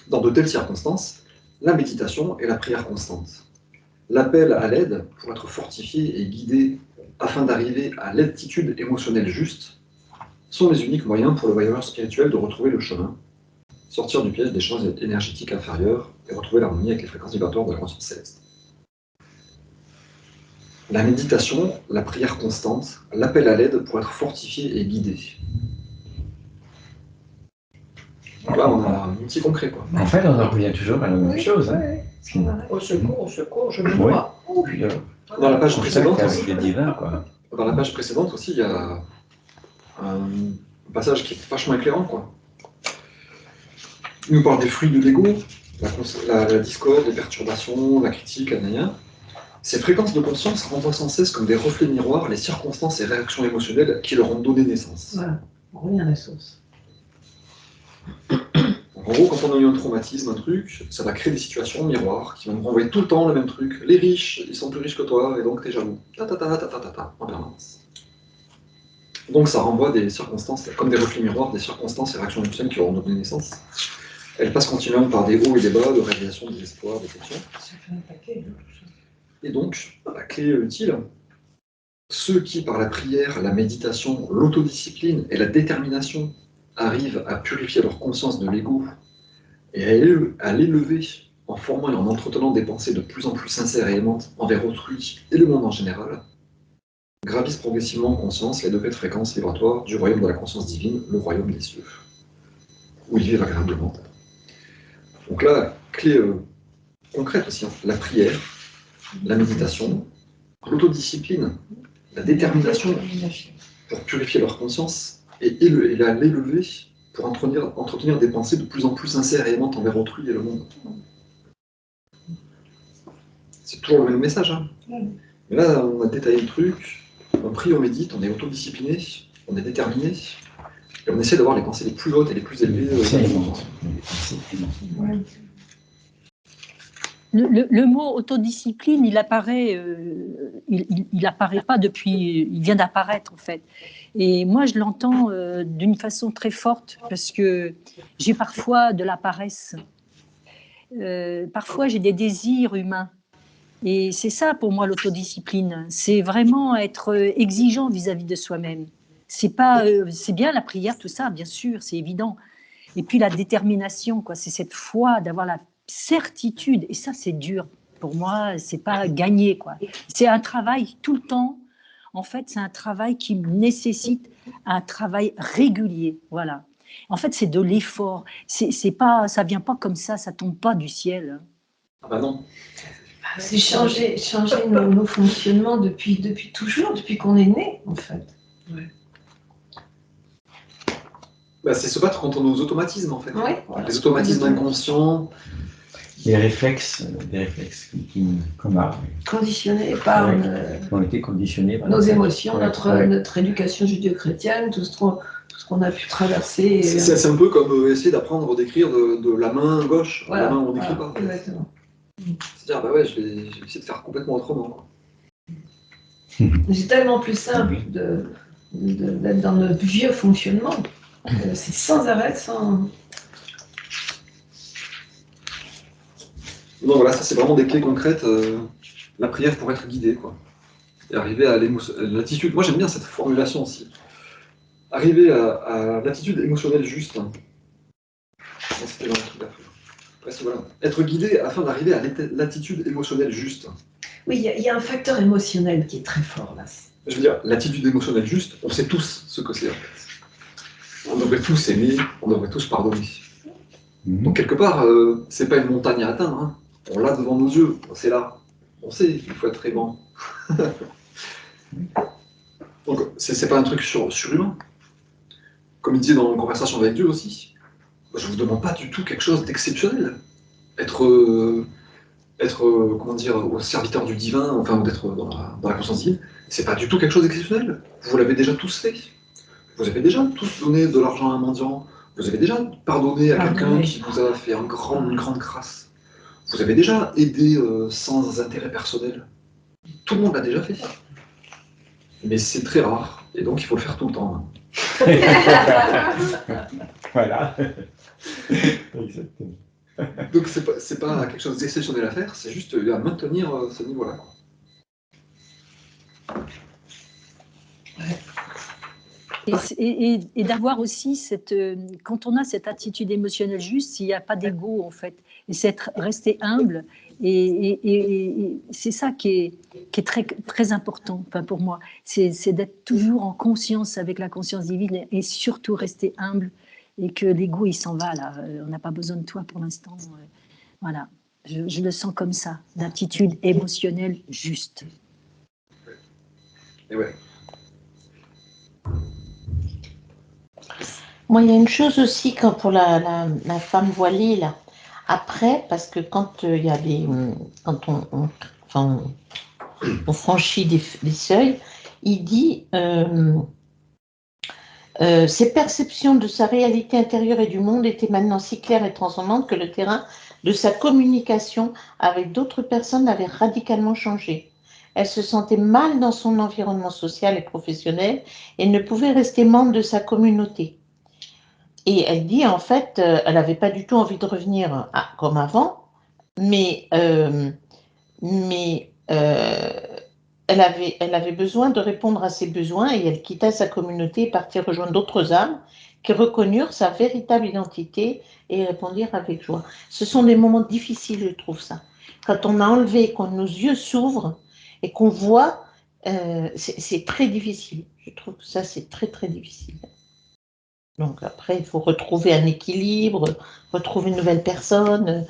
Dans de telles circonstances, la méditation et la prière constante. L'appel à l'aide pour être fortifié et guidé afin d'arriver à l'altitude émotionnelle juste sont les uniques moyens pour le voyageur spirituel de retrouver le chemin, sortir du piège des champs énergétiques inférieurs et retrouver l'harmonie avec les fréquences vibratoires de la conscience céleste. La méditation, la prière constante, l'appel à l'aide pour être fortifié et guidé. Donc là, on a un outil concret, quoi. En fait, on en revient toujours à la même chose. Hein. Au secours, je me crois. Dans la page précédente, avec les divins, quoi. Dans la page précédente aussi, il y a un passage qui est vachement éclairant, quoi. Il nous parle des fruits de l'ego, la discorde, les perturbations, la critique, la nania. Ces fréquences de conscience renvoient sans cesse comme des reflets miroirs les circonstances et réactions émotionnelles qui leur ont donné naissance. Voilà, on revient à la source. En gros, quand on a eu un traumatisme, un truc, ça va créer des situations miroirs qui vont nous renvoyer tout le temps le même truc. Les riches, ils sont plus riches que toi, et donc t'es jaloux. En permanence. Donc ça renvoie des circonstances, comme des reflets miroirs, des circonstances et réactions émotionnelles qui leur ont donné naissance. Elles passent continuellement par des hauts et des bas, de réalisation, des espoirs, des questions. Et donc, la clé utile, ceux qui, par la prière, la méditation, l'autodiscipline et la détermination, arrivent à purifier leur conscience de l'ego et à l'élever en formant et en entretenant des pensées de plus en plus sincères et aimantes envers autrui et le monde en général, gravissent progressivement en conscience les degrés de fréquence vibratoire du royaume de la conscience divine, le royaume des cieux, où ils vivent agréablement. Donc là, clé concrète aussi, hein, la prière, la méditation, l'autodiscipline, la détermination pour purifier leur conscience et la l'élever pour entretenir des pensées de plus en plus sincères et aimantes envers autrui et le monde. C'est toujours le même message. Hein. Mais là, on a détaillé le truc, on prie, on médite, on est autodiscipliné, on est déterminé, et on essaie d'avoir les pensées les plus hautes et les plus élevées. Le mot autodiscipline, il apparaît pas depuis, il vient d'apparaître en fait. Et moi, je l'entends d'une façon très forte parce que j'ai parfois de la paresse. Parfois, j'ai des désirs humains. Et c'est ça pour moi l'autodiscipline. C'est vraiment être exigeant vis-à-vis de soi-même. C'est bien la prière, tout ça, bien sûr, c'est évident. Et puis la détermination, quoi. C'est cette foi d'avoir la certitude. Et ça, c'est dur. Pour moi, c'est pas gagné, quoi. C'est un travail tout le temps. En fait, c'est un travail qui nécessite un travail régulier. Voilà. En fait, c'est de l'effort. Ça vient pas comme ça tombe pas du ciel. Ah bah non. C'est changer nos fonctionnements depuis toujours, depuis qu'on est né, en fait. Ouais. Bah, c'est se battre contre nos automatismes, en fait. Ouais, voilà. Les automatismes inconscients des réflexes qu'on a, Conditionnés par qui ont été conditionnés par nos émotions, Ouais, notre éducation judéo-chrétienne, tout ce qu'on a pu traverser. C'est un peu comme essayer d'apprendre d'écrire de la main gauche à la main où on n'écrit pas. Exactement. C'est-à-dire, bah ouais, je vais essayer de faire complètement autrement. C'est tellement plus simple d'être dans notre vieux fonctionnement. C'est sans arrêt, sans... Donc voilà, ça c'est vraiment des clés concrètes. La prière pour être guidé, quoi. Et arriver à l'attitude. Moi j'aime bien cette formulation aussi. Arriver à l'attitude émotionnelle juste. C'était dans le truc d'après. Voilà. Être guidé afin d'arriver à l'attitude émotionnelle juste. Oui, il y a un facteur émotionnel qui est très fort là. Je veux dire, l'attitude émotionnelle juste, on sait tous ce que c'est en fait. On devrait tous aimer, on devrait tous pardonner. Donc quelque part, c'est pas une montagne à atteindre. Hein. On l'a devant nos yeux, c'est là. On sait qu'il faut être aimant. Donc c'est pas un truc surhumain. Comme il disait dans Conversation avec Dieu aussi, je vous demande pas du tout quelque chose d'exceptionnel. Être comment dire, au serviteur du divin, enfin d'être dans la conscience divine, c'est pas du tout quelque chose d'exceptionnel. Vous l'avez déjà tous fait. Vous avez déjà tous donné de l'argent à un mendiant. Vous avez déjà pardonné à quelqu'un qui vous a fait une grande grâce. Vous avez déjà aidé sans intérêt personnel. Tout le monde l'a déjà fait. Mais c'est très rare. Et donc il faut le faire tout le temps. Voilà. Exactement. Donc c'est pas quelque chose d'exceptionnel à faire, c'est juste à maintenir ce niveau-là. Et d'avoir aussi quand on a cette attitude émotionnelle juste, il n'y a pas d'ego en fait, et c'est rester humble, et c'est ça qui est très, très important, enfin, pour moi, c'est d'être toujours en conscience avec la conscience divine, et surtout rester humble, et que l'ego il s'en va là, on n'a pas besoin de toi pour l'instant, voilà, je le sens comme ça, l'attitude émotionnelle juste. Et ouais. Moi, il y a une chose aussi pour la femme voilée, là. Après, parce que quand il y a quand on franchit des seuils, il dit ses perceptions de sa réalité intérieure et du monde étaient maintenant si claires et transcendantes que le terrain de sa communication avec d'autres personnes avait radicalement changé. Elle se sentait mal dans son environnement social et professionnel et ne pouvait rester membre de sa communauté. Et elle dit, en fait, elle n'avait pas du tout envie de revenir comme avant, mais elle avait besoin de répondre à ses besoins et elle quitta sa communauté et partit rejoindre d'autres âmes qui reconnurent sa véritable identité et répondirent avec joie. Ce sont des moments difficiles, je trouve ça. Quand on a enlevé, quand nos yeux s'ouvrent et qu'on voit, c'est très difficile. Je trouve que ça, c'est très, très difficile. Donc après, il faut retrouver un équilibre, retrouver une nouvelle personne.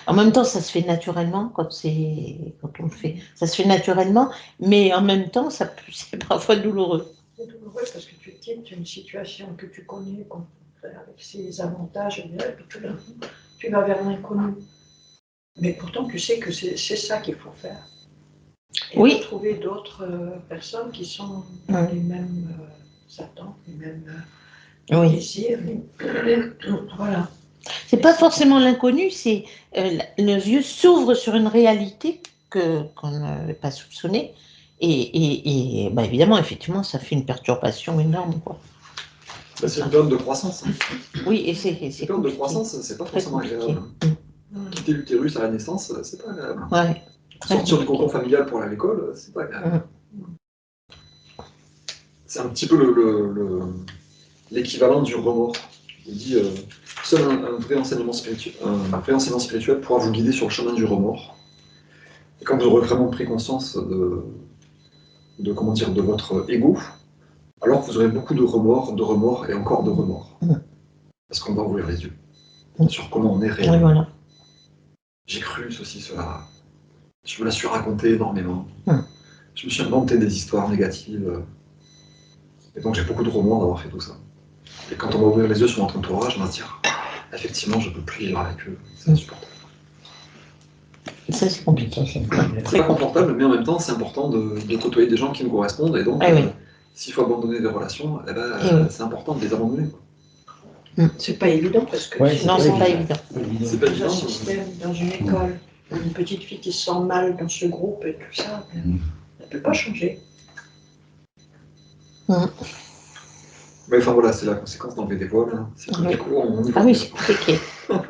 En même temps, ça se fait naturellement quand on le fait. Ça se fait naturellement, mais en même temps, c'est parfois douloureux. C'est douloureux parce que tu quittes une situation que tu connais avec ses avantages et puis tout d'un coup, tu vas vers l'inconnu. Mais pourtant, tu sais que c'est ça qu'il faut faire. Et oui. Trouver d'autres personnes qui sont dans les mêmes attentes, les mêmes désirs. Voilà. C'est pas forcément l'inconnu, c'est nos yeux s'ouvrent sur une réalité qu'on n'avait pas soupçonnée. Et bah, évidemment, effectivement, ça fait une perturbation énorme, quoi. Bah, c'est une période de croissance. Hein. Oui, et c'est une période de croissance, c'est pas forcément agréable. Quitter l'utérus à la naissance, c'est pas agréable. Ouais. Sortir du cocon familial pour aller à l'école, c'est pas agréable. C'est un petit peu l'équivalent du remords. Il dit seul un vrai enseignant spirituel pourra vous guider sur le chemin du remords. Et quand vous aurez vraiment pris conscience de votre ego, alors vous aurez beaucoup de remords et encore de remords. Parce qu'on va ouvrir les yeux sur comment on est réellement. Oui, voilà. J'ai cru ceci, cela. Je me la suis raconté énormément. Je me suis inventé des histoires négatives. Et donc j'ai beaucoup de remords d'avoir fait tout ça. Et quand on va ouvrir les yeux sur notre entourage, on va se dire effectivement, je ne peux plus vivre avec eux. C'est insupportable. Ça, c'est compliqué. C'est pas confortable, mais en même temps, c'est important de côtoyer des gens qui nous correspondent. Et donc, Ah oui. s'il faut abandonner des relations, eh ben, Eh oui. c'est important de les abandonner, quoi. C'est pas évident parce que Ouais, Non, c'est pas évident. C'est pas dans un évident. système, dans une école, une petite fille qui se sent mal dans ce groupe et tout ça, elle ne peut pas changer. Mais enfin voilà, c'est la conséquence d'enlever des voiles. Hein. C'est Oui. du coup, on y va Ah oui, mieux. c'est compliqué.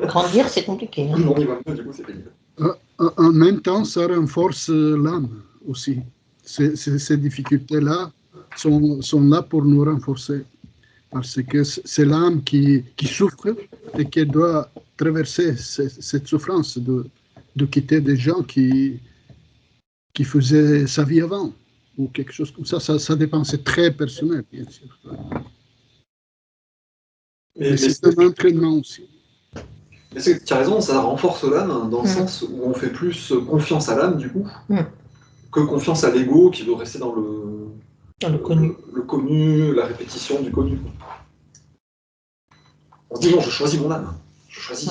Grandir, c'est compliqué. Hein. On y va mieux, du coup, c'est pénible. En même temps, ça renforce l'âme aussi. Ces difficultés-là sont là pour nous renforcer. Parce que c'est l'âme qui souffre et qui doit traverser cette souffrance de quitter des gens qui faisaient sa vie avant, ou quelque chose comme ça. Ça dépend, c'est très personnel, bien sûr. Mais c'est un entraînement aussi. Mais tu as raison, ça renforce l'âme dans le sens où on fait plus confiance à l'âme, du coup, que confiance à l'ego qui veut rester dans le connu. Le connu, la répétition du connu. On se dit non, je choisis mon âme. Je choisis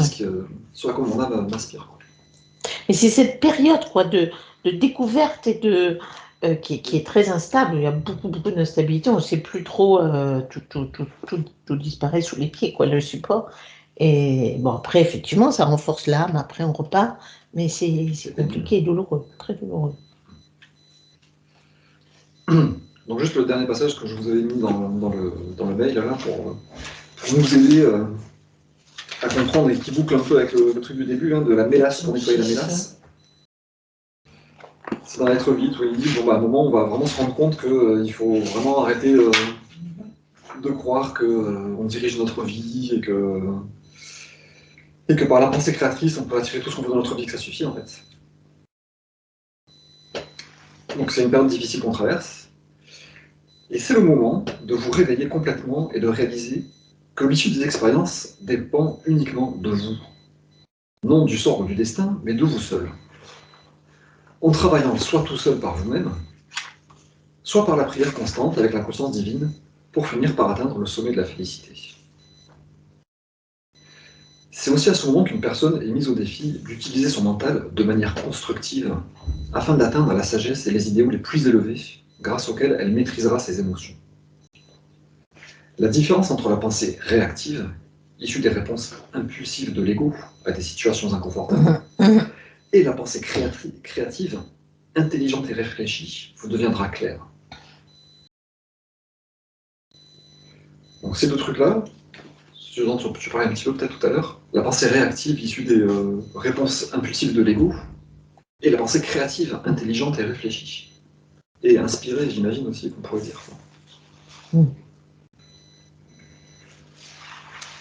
ce à quoi mon âme m'inspire. Et c'est cette période quoi, de découverte et qui est très instable. Il y a beaucoup d'instabilité. On ne sait plus trop. Tout disparaît sous les pieds, quoi, le support. Et bon, après, effectivement, ça renforce l'âme. Après, on repart. Mais c'est compliqué et douloureux. Très douloureux. Donc, juste le dernier passage que je vous avais mis dans le mail, là, pour nous aider à comprendre et qui boucle un peu avec le truc du début, hein, de la mélasse pour nettoyer la mélasse. C'est dans l'être vite où il dit bon, bah, à un moment, on va vraiment se rendre compte qu'il faut vraiment arrêter de croire qu'on dirige notre vie et que par la pensée créatrice, on peut attirer tout ce qu'on veut dans notre vie, que ça suffit en fait. Donc, c'est une période difficile qu'on traverse. Et c'est le moment de vous réveiller complètement et de réaliser que l'issue des expériences dépend uniquement de vous. Non du sort ou du destin, mais de vous seul. En travaillant soit tout seul par vous-même, soit par la prière constante avec la conscience divine, pour finir par atteindre le sommet de la félicité. C'est aussi à ce moment qu'une personne est mise au défi d'utiliser son mental de manière constructive, afin d'atteindre la sagesse et les idéaux les plus élevés, grâce auxquels elle maîtrisera ses émotions. La différence entre la pensée réactive, issue des réponses impulsives de l'ego à des situations inconfortables, et la pensée créative, intelligente et réfléchie, vous deviendra claire. Donc ces deux trucs-là, ce dont je parlais un petit peu peut-être tout à l'heure, la pensée réactive issue des réponses impulsives de l'ego, et la pensée créative, intelligente et réfléchie. Et inspirée, j'imagine aussi, qu'on pourrait dire.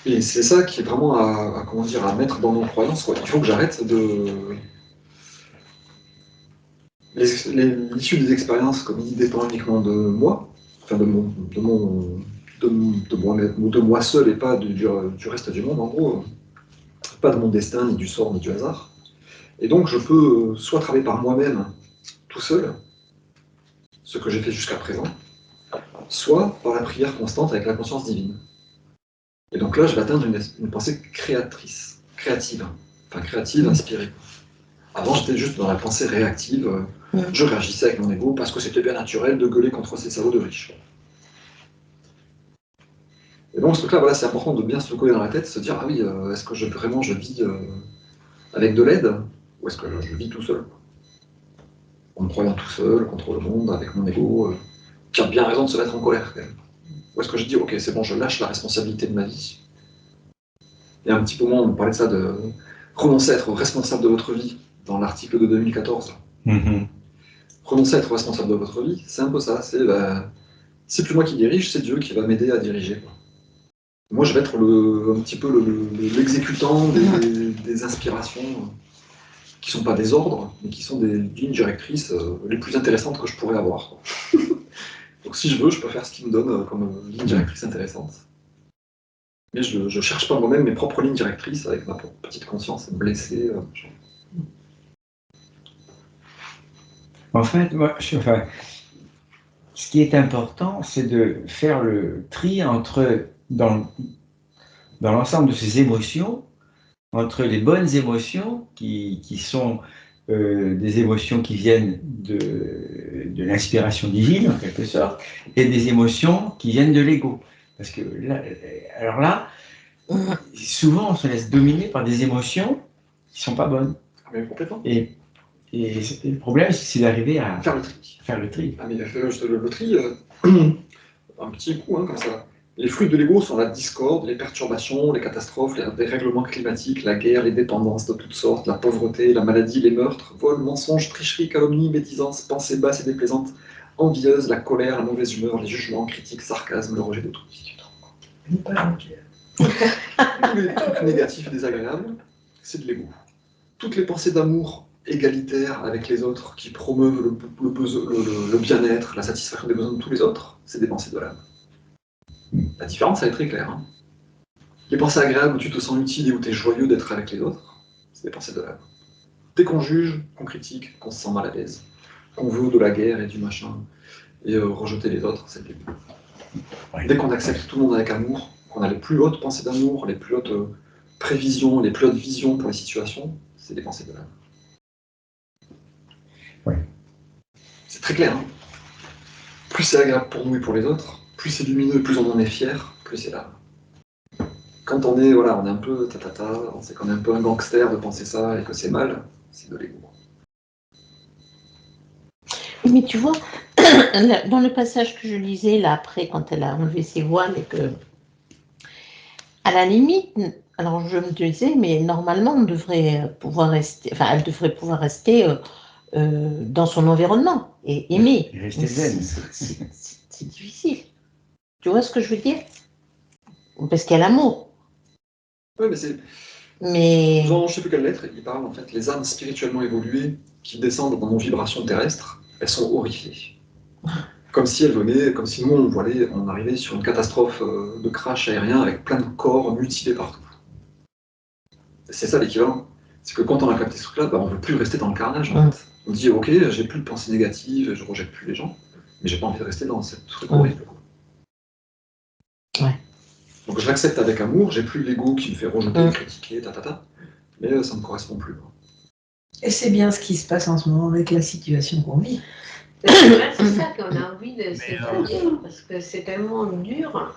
Et c'est ça qui est vraiment à mettre dans nos croyances, quoi. Il faut que j'arrête de... L'issue des expériences, comme il dépend uniquement de moi, enfin de moi seul et pas du reste du monde, en gros. Pas de mon destin, ni du sort, ni du hasard. Et donc je peux soit travailler par moi-même, tout seul, ce que j'ai fait jusqu'à présent, soit par la prière constante avec la conscience divine. Et donc là, je vais atteindre une pensée créative, inspirée. Avant, j'étais juste dans la pensée réactive, je réagissais avec mon ego parce que c'était bien naturel de gueuler contre ces salauds de riches. Et donc, ce truc-là, voilà, c'est important de bien se le coller dans la tête, se dire, ah oui, est-ce que vraiment je vis avec de l'aide, ou est-ce que je vis tout seul? En me croyant tout seul, contre le monde, avec mon ego, qui a bien raison de se mettre en colère, quand même. Ou est-ce que je dis, ok, c'est bon, je lâche la responsabilité de ma vie. Et un petit moment, on parlait de ça, de renoncer à être responsable de votre vie, dans l'article de 2014. Renoncer à être responsable de votre vie, c'est un peu ça. C'est plus moi qui dirige, c'est Dieu qui va m'aider à diriger. Moi, je vais être un petit peu l'exécutant des inspirations qui ne sont pas des ordres, mais qui sont des lignes directrices les plus intéressantes que je pourrais avoir. Donc si je veux, je peux faire ce qui me donne comme ligne directrice intéressante. Mais je ne cherche pas moi-même mes propres lignes directrices avec ma petite conscience blessée. En fait, moi, ce qui est important, c'est de faire le tri dans l'ensemble de ces émotions, entre les bonnes émotions qui sont des émotions qui viennent de l'inspiration divine, en quelque sorte, et des émotions qui viennent de l'ego. Parce que là, alors là, souvent on se laisse dominer par des émotions qui ne sont pas bonnes. Mais complètement. Et le problème, c'est d'arriver à Faire le tri. faire le tri. Ah, mais le tri, un petit coup, hein, comme ça. Les fruits de l'ego sont la discorde, les perturbations, les catastrophes, les dérèglements climatiques, la guerre, les dépendances de toutes sortes, la pauvreté, la maladie, les meurtres, vols, mensonges, tricheries, calomnies, médisances, pensées basses et déplaisantes, envieuses, la colère, la mauvaise humeur, les jugements, critiques, sarcasmes, le rejet de tout. Tous les trucs négatifs et désagréables, c'est de l'ego. Toutes les pensées d'amour égalitaire avec les autres qui promeuvent le bien-être, la satisfaction des besoins de tous les autres, c'est des pensées de l'âme. La différence, elle est très claire. Hein. Les pensées agréables où tu te sens utile et où tu es joyeux d'être avec les autres, c'est des pensées de l'âme. Dès qu'on juge, qu'on critique, qu'on se sent mal à l'aise, qu'on veut de la guerre et du machin, et rejeter les autres, c'est de l'ego. Dès qu'on accepte tout le monde avec amour, qu'on a les plus hautes pensées d'amour, les plus hautes prévisions, les plus hautes visions pour les situations, c'est des pensées de l'âme. Ouais. C'est très clair. Hein. Plus c'est agréable pour nous et pour les autres, plus c'est lumineux, plus on en est fier, plus c'est l'âme. Quand on est, voilà, on est un peu on sait qu'on est un peu un gangster de penser ça et que c'est mal, c'est de l'ego. Mais tu vois, dans le passage que je lisais là après, quand elle a enlevé ses voiles et que, à la limite, alors je me disais, mais normalement on devrait pouvoir rester, enfin elle devrait pouvoir rester dans son environnement et aimer. Et rester zen. C'est difficile. Tu vois ce que je veux dire? Parce qu'il y a l'amour. Oui, mais c'est. Mais. Dans je ne sais plus quelle lettre, il parle en fait, les âmes spirituellement évoluées qui descendent dans nos vibrations terrestres, elles sont horrifiées. Comme si elles venaient, comme si nous on arrivait sur une catastrophe de crash aérien avec plein de corps mutilés partout. C'est ça l'équivalent. C'est que quand on a capté ce truc-là, on ne veut plus rester dans le carnage en fait. On dit ok, j'ai plus de pensées négatives, je rejette plus les gens, mais j'ai pas envie de rester dans cette truc horrible. Ouais. Donc je l'accepte avec amour, j'ai plus l'ego qui me fait rejeter, critiquer, mais ça ne me correspond plus. Et c'est bien ce qui se passe en ce moment avec la situation qu'on vit. C'est ça qu'on a envie de s'évader, parce que c'est tellement dur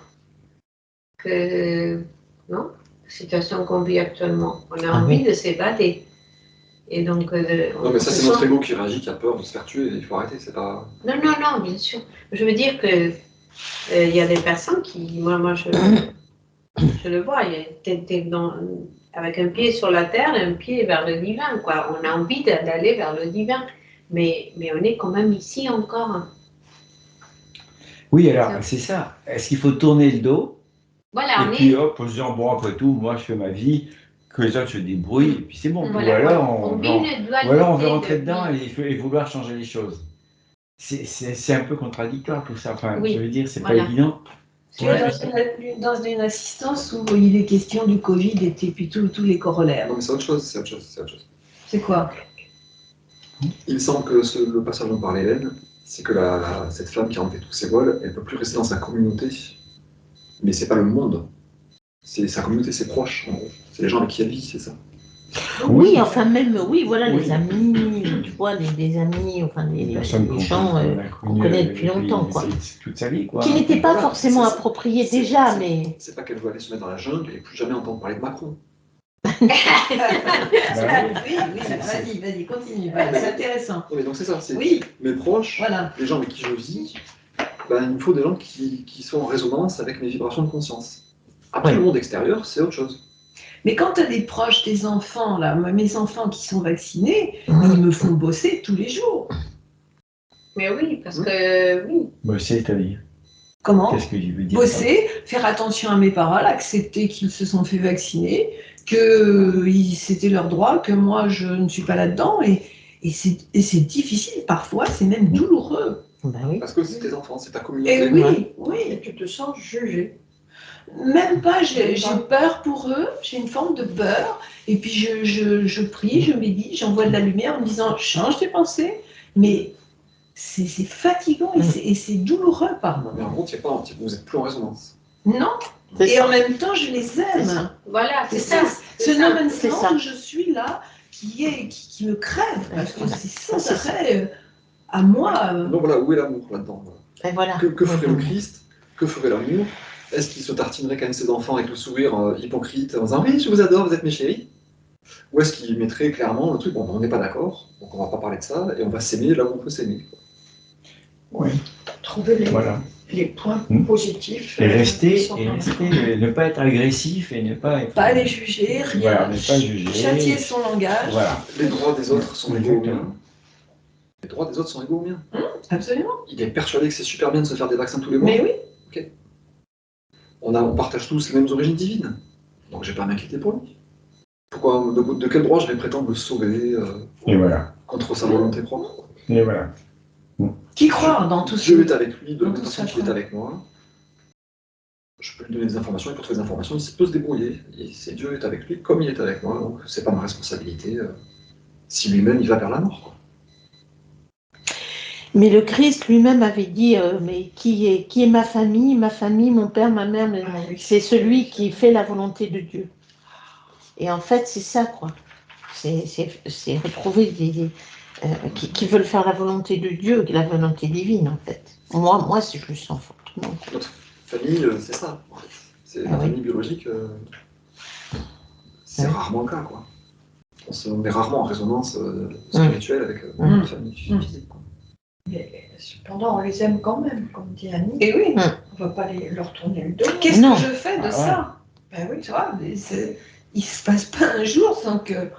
que, non, la situation qu'on vit actuellement, on a envie de s'évader. Et donc, non, mais ça, c'est notre ego qui réagit, qui a peur de se faire tuer, il faut arrêter, c'est pas... Non, bien sûr. Je veux dire que il y a des personnes qui, moi je le vois, t'es avec un pied sur la terre et un pied vers le divin, quoi. On a envie d'aller vers le divin, mais on est quand même ici encore. Oui, alors, c'est ça. Est-ce qu'il faut tourner le dos? Voilà, et puis hop, on se dit, bon, après tout, moi je fais ma vie, que les autres se débrouillent, et puis c'est bon. Voilà, ou alors on veut rentrer dedans et vouloir changer les choses. C'est un peu contradictoire tout ça. Enfin, je veux dire, c'est pas évident. Tu es dans une assistance où il est question du Covid et puis tous les corollaires. Non, mais c'est autre chose, C'est quoi? Il me semble que le passage dont parlait Hélène, c'est que cette femme qui a enlevé tous ses voiles, elle ne peut plus rester dans sa communauté. Mais c'est pas le monde. C'est sa communauté, ses proches, en gros. C'est les gens avec qui elle vit, c'est ça. Oui, enfin même, voilà, les amis, tu vois, les amis, enfin les gens qu'on connaît depuis longtemps, quoi. Toute sa vie, quoi. Qui n'étaient pas forcément appropriés déjà, mais... C'est pas qu'elle veut aller se mettre dans la jungle et plus jamais entendre parler de Macron. Oui, vas-y, continue, c'est intéressant. Oui, donc c'est ça, c'est mes proches, les gens avec qui je vis, il me faut des gens qui sont en résonance avec mes vibrations de conscience. Après, le monde extérieur, c'est autre chose. Mais quand tu as des proches, tes enfants, là, mes enfants qui sont vaccinés, ils me font bosser tous les jours. Mais oui, parce que oui. Bosser, c'est-à-dire? Comment? Qu'est-ce que tu veux dire? Bosser, faire attention à mes paroles, accepter qu'ils se sont fait vacciner, que c'était leur droit, que moi je ne suis pas là-dedans, et c'est difficile parfois, c'est même douloureux. Oui. Parce que c'est tes enfants, c'est ta communauté. Et oui. Et tu te sens jugé. Même pas, j'ai peur pour eux, j'ai une forme de peur, et puis je prie, je médite, j'envoie de la lumière en me disant change tes pensées, mais c'est fatigant et c'est douloureux par moments. Mais en gros, vous n'êtes plus en résonance. Non, et en même temps je les aime. Voilà, c'est ça. Ce no man's land où je suis là, qui me crève, parce que c'est sans arrêt à moi. Donc voilà, où est l'amour là-dedans? Et voilà. Que ferait le Christ? Que ferait l'amour? Est-ce qu'il se tartinerait quand même ses enfants avec le sourire hypocrite en disant oui, je vous adore, vous êtes mes chéris? Ou est-ce qu'il mettrait clairement le truc, bon, on n'est pas d'accord, donc on va pas parler de ça, et on va s'aimer là où on peut s'aimer? Oui. Trouver Voilà. les points positifs. Et ne pas être agressif et ne pas être... Pas les juger, rien. Voilà, ne pas juger. Châtier son langage. Voilà. Les droits des autres sont égaux aux miens. Les droits des autres sont égaux aux miens. Absolument. Il est persuadé que c'est super bien de se faire des vaccins tous les mois. Mais oui. Ok. On partage tous les mêmes origines divines. Donc j'ai pas à m'inquiéter pour lui. Pourquoi, de quel droit je vais prétendre le sauver et voilà. contre sa volonté propre? Et voilà. Qui croit dans tout ça? Dieu est avec lui, de la même façon qu'il est avec moi. Je peux lui donner des informations, et pour trouver des informations, il peut se débrouiller. Dieu est avec lui comme il est avec moi, donc c'est pas ma responsabilité. Si lui-même il va vers la mort, quoi. Mais le Christ lui-même avait dit mais qui est ma famille, mon père, ma mère, c'est celui qui fait la volonté de Dieu. Et en fait, c'est ça, quoi. C'est retrouver qui veulent faire la volonté de Dieu, la volonté divine, en fait. Moi c'est plus sans faute. Notre famille, c'est ça. C'est la famille biologique, c'est rarement le cas, quoi. On est rarement en résonance spirituelle avec notre famille physique, quoi. Mais cependant, on les aime quand même, comme dit Annie. Et oui. On ne va pas leur tourner le dos. Qu'est-ce que je fais de ça? Ben oui, tu vois, mais il ne se passe pas un jour sans que...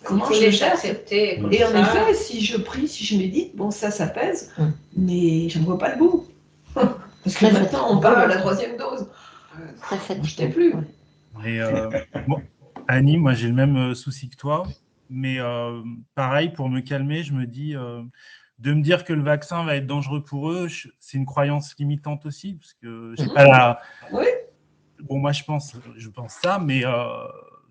Comment je les accepter? Et en effet, si je prie, si je médite, bon, ça pèse, mais je ne vois pas le bout. Parce que maintenant, on parle de la 3e dose. Je t'ai plus. Et, bon, Annie, moi j'ai le même souci que toi, mais pareil, pour me calmer, je me dis, de me dire que le vaccin va être dangereux pour eux, c'est une croyance limitante aussi, parce que j'ai pas la... Oui. Bon, moi je pense ça, mais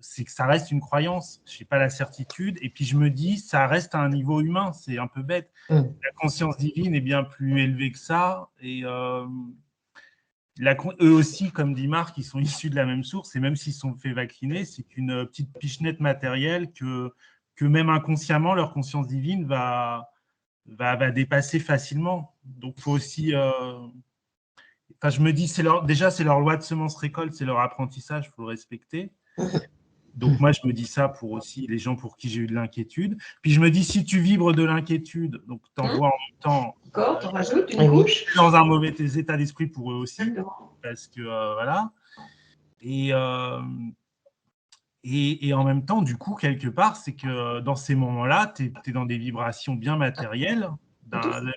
c'est que ça reste une croyance, je n'ai pas la certitude, et puis je me dis, ça reste à un niveau humain, c'est un peu bête. La conscience divine est bien plus élevée que ça, et eux aussi, comme dit Marc, ils sont issus de la même source, et même s'ils sont fait vacciner, c'est qu'une petite pichenette matérielle que même inconsciemment, leur conscience divine va dépasser facilement. Donc, il faut aussi... Enfin, je me dis, déjà, c'est leur loi de semence-récolte, c'est leur apprentissage, il faut le respecter. Donc, moi, je me dis ça pour aussi les gens pour qui j'ai eu de l'inquiétude. Puis, je me dis, si tu vibres de l'inquiétude, donc tu envoies en même temps... Encore, tu rajoutes une couche. Dans un mauvais état d'esprit pour eux aussi. Parce que, voilà. Et en même temps, du coup, quelque part, c'est que dans ces moments-là, tu es dans des vibrations bien matérielles.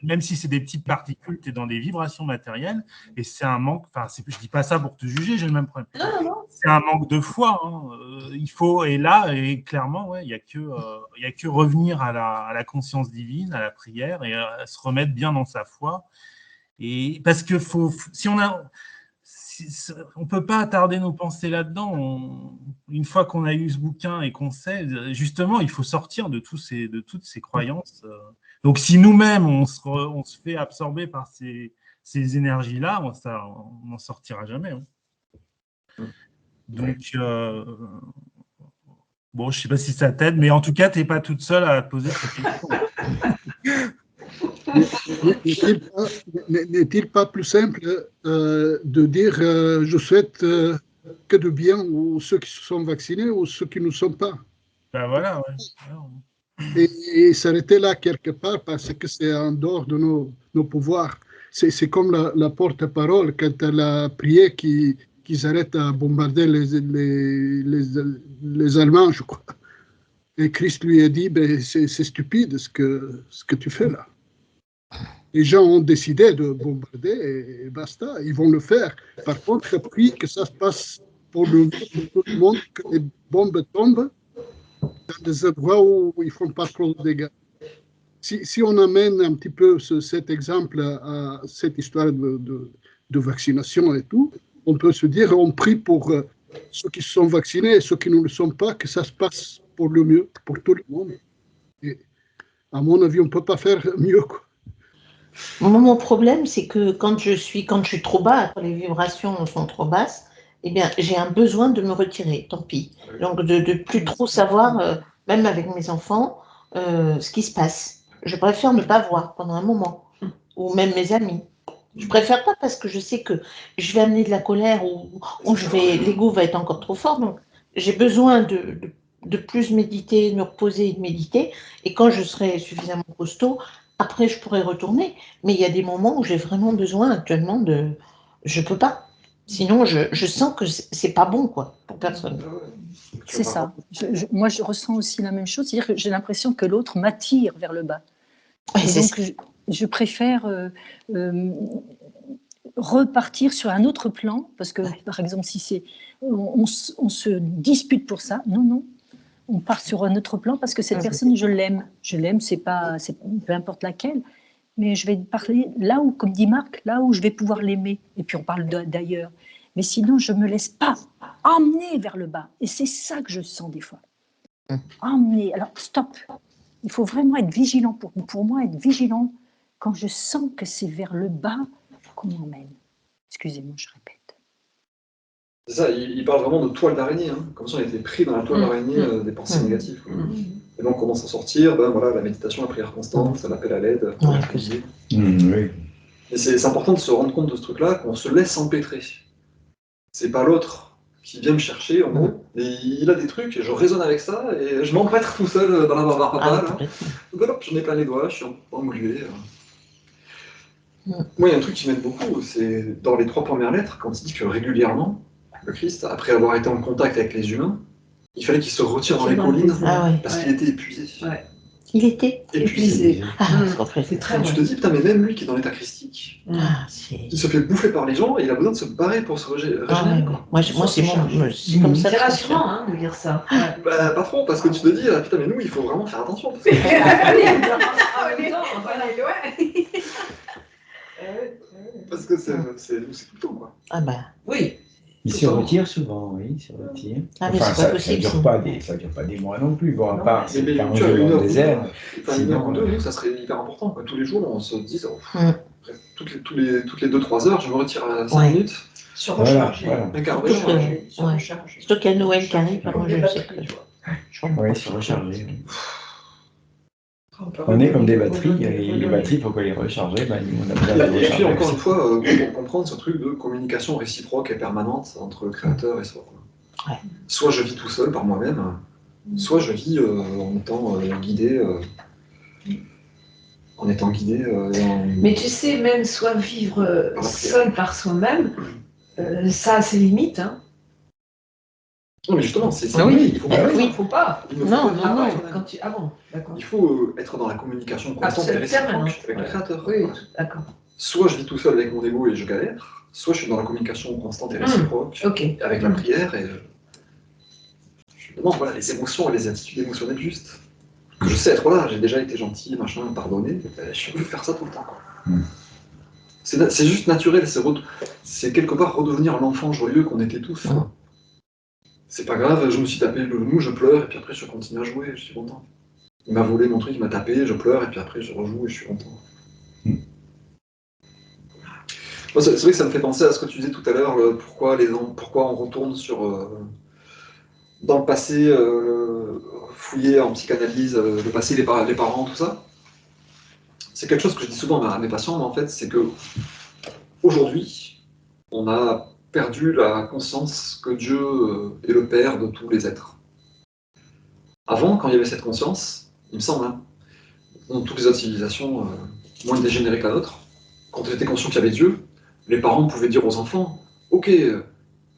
Même si c'est des petites particules, tu es dans des vibrations matérielles. Et c'est un manque, enfin, je ne dis pas ça pour te juger, j'ai le même problème. C'est un manque de foi. Il faut, et là, et clairement, il n'y a que revenir à la conscience divine, à la prière, et à se remettre bien dans sa foi. Et parce que si on ne peut pas attarder nos pensées là-dedans. Une fois qu'on a eu ce bouquin et qu'on sait, justement, il faut sortir de toutes ces croyances. Donc, si nous-mêmes, on se fait absorber par ces énergies-là, on n'en sortira jamais. Donc, bon, je ne sais pas si ça t'aide, mais en tout cas, tu n'es pas toute seule à te poser cette question. N'est-il pas plus simple de dire je souhaite que de bien aux ceux qui se sont vaccinés ou ceux qui ne sont pas? Ben voilà, ouais. Et s'arrêter là quelque part parce que c'est en dehors de nos pouvoirs. C'est comme la porte-parole quand elle a prié qu'ils arrêtent à bombarder les Allemands, je crois. Et Christ lui a dit, ben, c'est stupide ce que tu fais là. Les gens ont décidé de bombarder et basta, ils vont le faire. Par contre, prie que ça se passe pour tout le monde, que les bombes tombent dans des endroits où ils ne font pas trop de dégâts. Si on amène un petit peu cet exemple à cette histoire de vaccination et tout, on peut se dire, on prie pour ceux qui se sont vaccinés et ceux qui ne le sont pas, que ça se passe pour le mieux, pour tout le monde. Et à mon avis, on ne peut pas faire mieux, quoi. Mon problème, c'est que quand je suis trop bas, quand les vibrations sont trop basses, eh bien, j'ai un besoin de me retirer, tant pis. Donc, de plus trop savoir, même avec mes enfants, ce qui se passe. Je préfère ne pas voir pendant un moment, ou même mes amis. Je préfère pas parce que je sais que je vais amener de la colère ou l'ego va être encore trop fort. Donc, j'ai besoin de plus méditer, de me reposer et de méditer. Et quand je serai suffisamment costaud, après, je pourrai retourner. Mais il y a des moments où j'ai vraiment besoin actuellement de... Je peux pas. Sinon, je sens que c'est pas bon, quoi, pour personne. C'est ça. Moi, je ressens aussi la même chose. C'est-à-dire que j'ai l'impression que l'autre m'attire vers le bas. Ouais, Et donc, je préfère repartir sur un autre plan, parce que, par exemple, si c'est, on se dispute pour ça, non, on part sur un autre plan parce que cette personne, je l'aime, c'est peu importe laquelle, mais je vais parler là où, comme dit Marc, là où je vais pouvoir l'aimer, et puis on parle d'ailleurs. Mais sinon, je ne me laisse pas emmener vers le bas, et c'est ça que je sens des fois. Emmener, alors stop, il faut vraiment être vigilant, pour moi, être vigilant quand je sens que c'est vers le bas qu'on m'emmène. Excusez-moi, je répète. C'est ça, il parle vraiment de toile d'araignée, hein, comme si on était pris dans la toile d'araignée des pensées négatives. Et donc, comment s'en sortir? Ben voilà, la méditation, la prière constante, l'appel à l'aide. Oui. Et c'est important de se rendre compte de ce truc-là, qu'on se laisse empêtrer. C'est pas l'autre qui vient me chercher, en gros, et il a des trucs, et je résonne avec ça, et je m'empêtre tout seul dans la barbe papa, là. Donc hop, j'en ai plein les doigts, je suis englué. Moi, il y a un truc qui m'aide beaucoup, c'est dans les 3 premières lettres, quand il dit que régulièrement, le Christ, après avoir été en contact avec les humains, il fallait qu'il se retire dans les collines parce qu'il était épuisé. Ouais. Il était épuisé. C'est très tu te dis, putain, mais même lui qui est dans l'état christique, il se fait bouffer par les gens et il a besoin de se barrer pour se régénérer. Moi, c'est comme ça. C'est rassurant hein, de dire ça. Bah, pas trop, parce que tu te dis, ah, putain, mais nous, il faut vraiment faire attention. Parce que c'est tout le temps, quoi. Ah bah. Oui. Il se retire souvent, oui, il se retire. Ah, mais enfin, c'est pas possible. Ça dure pas des mois non plus. Bon, à part mais quand on tu as est une dans heure le désert. Une heure ou deux, nous, ça serait hyper important. Quoi. Tous les jours, on se dit, toutes les 2-3 heures, je me retire à 5 minutes. Se recharger. Voilà. Un quart d'heure. Surtout qu'il y a Noël qui arrive, moi je sais que... Oui, se recharger. On est comme des batteries, et les batteries, il faut qu'on les recharge. Ben, nous, on a besoin de recharger. Et puis, encore une fois, pour comprendre ce truc de communication réciproque et permanente entre le créateur et soi. Ouais. Soit je vis tout seul par moi-même, soit je vis en étant guidé. Mais tu sais, même soit vivre seul par soi-même, ça a ses limites. Hein. Non, mais justement, c'est oui, il faut pas. Il faut pas. Non. D'accord. Il faut être dans la communication constante et réciproque avec le créateur. Oui, d'accord. Soit je vis tout seul avec mon ego et je galère, soit je suis dans la communication constante et réciproque avec la prière et je demande voilà, les émotions et les attitudes émotionnelles justes. Je sais être là, j'ai déjà été gentil, machin, pardonné, je veux faire ça tout le temps. C'est juste naturel, c'est quelque part redevenir l'enfant joyeux qu'on était tous. C'est pas grave, je me suis tapé le genou, je pleure, et puis après je continue à jouer, je suis content. Il m'a volé mon truc, il m'a tapé, je pleure, et puis après je rejoue et je suis content. Moi, c'est vrai que ça me fait penser à ce que tu disais tout à l'heure, pourquoi on retourne dans le passé, fouiller en psychanalyse, le passé, les parents, tout ça. C'est quelque chose que je dis souvent à mes patients, mais en fait, c'est que aujourd'hui, on a perdu la conscience que Dieu est le Père de tous les êtres. Avant, quand il y avait cette conscience, il me semble, dans toutes les autres civilisations moins dégénérées que la nôtre, quand on était conscient qu'il y avait Dieu, les parents pouvaient dire aux enfants « Ok,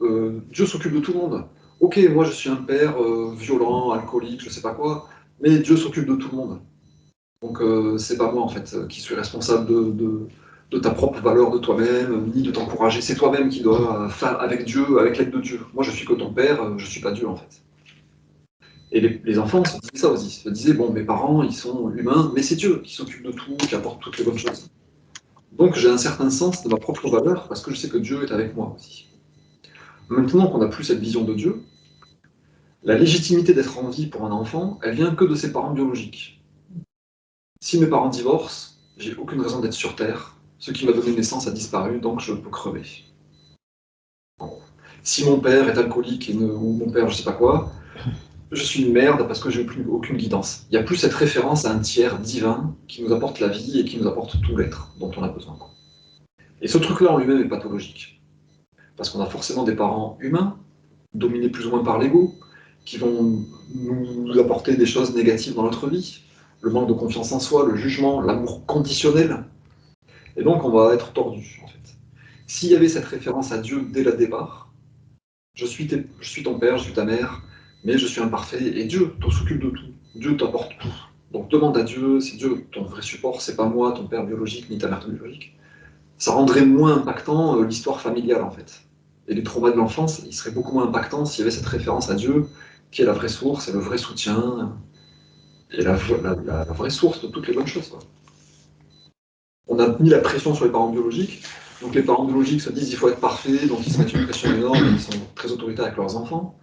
Dieu s'occupe de tout le monde. Ok, moi je suis un père violent, alcoolique, je sais pas quoi, mais Dieu s'occupe de tout le monde. Donc c'est pas moi en fait qui suis responsable de ta propre valeur de toi-même, ni de t'encourager. C'est toi-même qui dois faire avec Dieu, avec l'aide de Dieu. Moi je suis que ton père, je suis pas Dieu en fait. » Et les enfants se disaient ça aussi. Ils se disaient, bon, mes parents, ils sont humains, mais c'est Dieu qui s'occupe de tout, qui apporte toutes les bonnes choses. Donc j'ai un certain sens de ma propre valeur, parce que je sais que Dieu est avec moi aussi. Maintenant qu'on n'a plus cette vision de Dieu, la légitimité d'être en vie pour un enfant, elle vient que de ses parents biologiques. Si mes parents divorcent, j'ai aucune raison d'être sur Terre. Ce qui m'a donné naissance a disparu, donc je peux crever. Si mon père est alcoolique ou mon père je sais pas quoi, je suis une merde parce que je n'ai plus aucune guidance. Il n'y a plus cette référence à un tiers divin qui nous apporte la vie et qui nous apporte tout l'être dont on a besoin. Et ce truc-là en lui-même est pathologique. Parce qu'on a forcément des parents humains, dominés plus ou moins par l'ego, qui vont nous apporter des choses négatives dans notre vie. Le manque de confiance en soi, le jugement, l'amour conditionnel. Et donc on va être tordu, en fait. S'il y avait cette référence à Dieu dès le départ, je suis ton père, je suis ta mère, mais je suis imparfait, et Dieu s'occupe de tout. Dieu t'apporte tout. Donc demande à Dieu, c'est Dieu ton vrai support, c'est pas moi, ton père biologique, ni ta mère biologique. Ça rendrait moins impactant l'histoire familiale, en fait. Et les traumas de l'enfance, ils seraient beaucoup moins impactants s'il y avait cette référence à Dieu, qui est la vraie source, et le vrai soutien, et la vraie source de toutes les bonnes choses, quoi. On a mis la pression sur les parents biologiques, donc les parents biologiques se disent il faut être parfait, donc ils se mettent une pression énorme, et ils sont très autoritaires avec leurs enfants.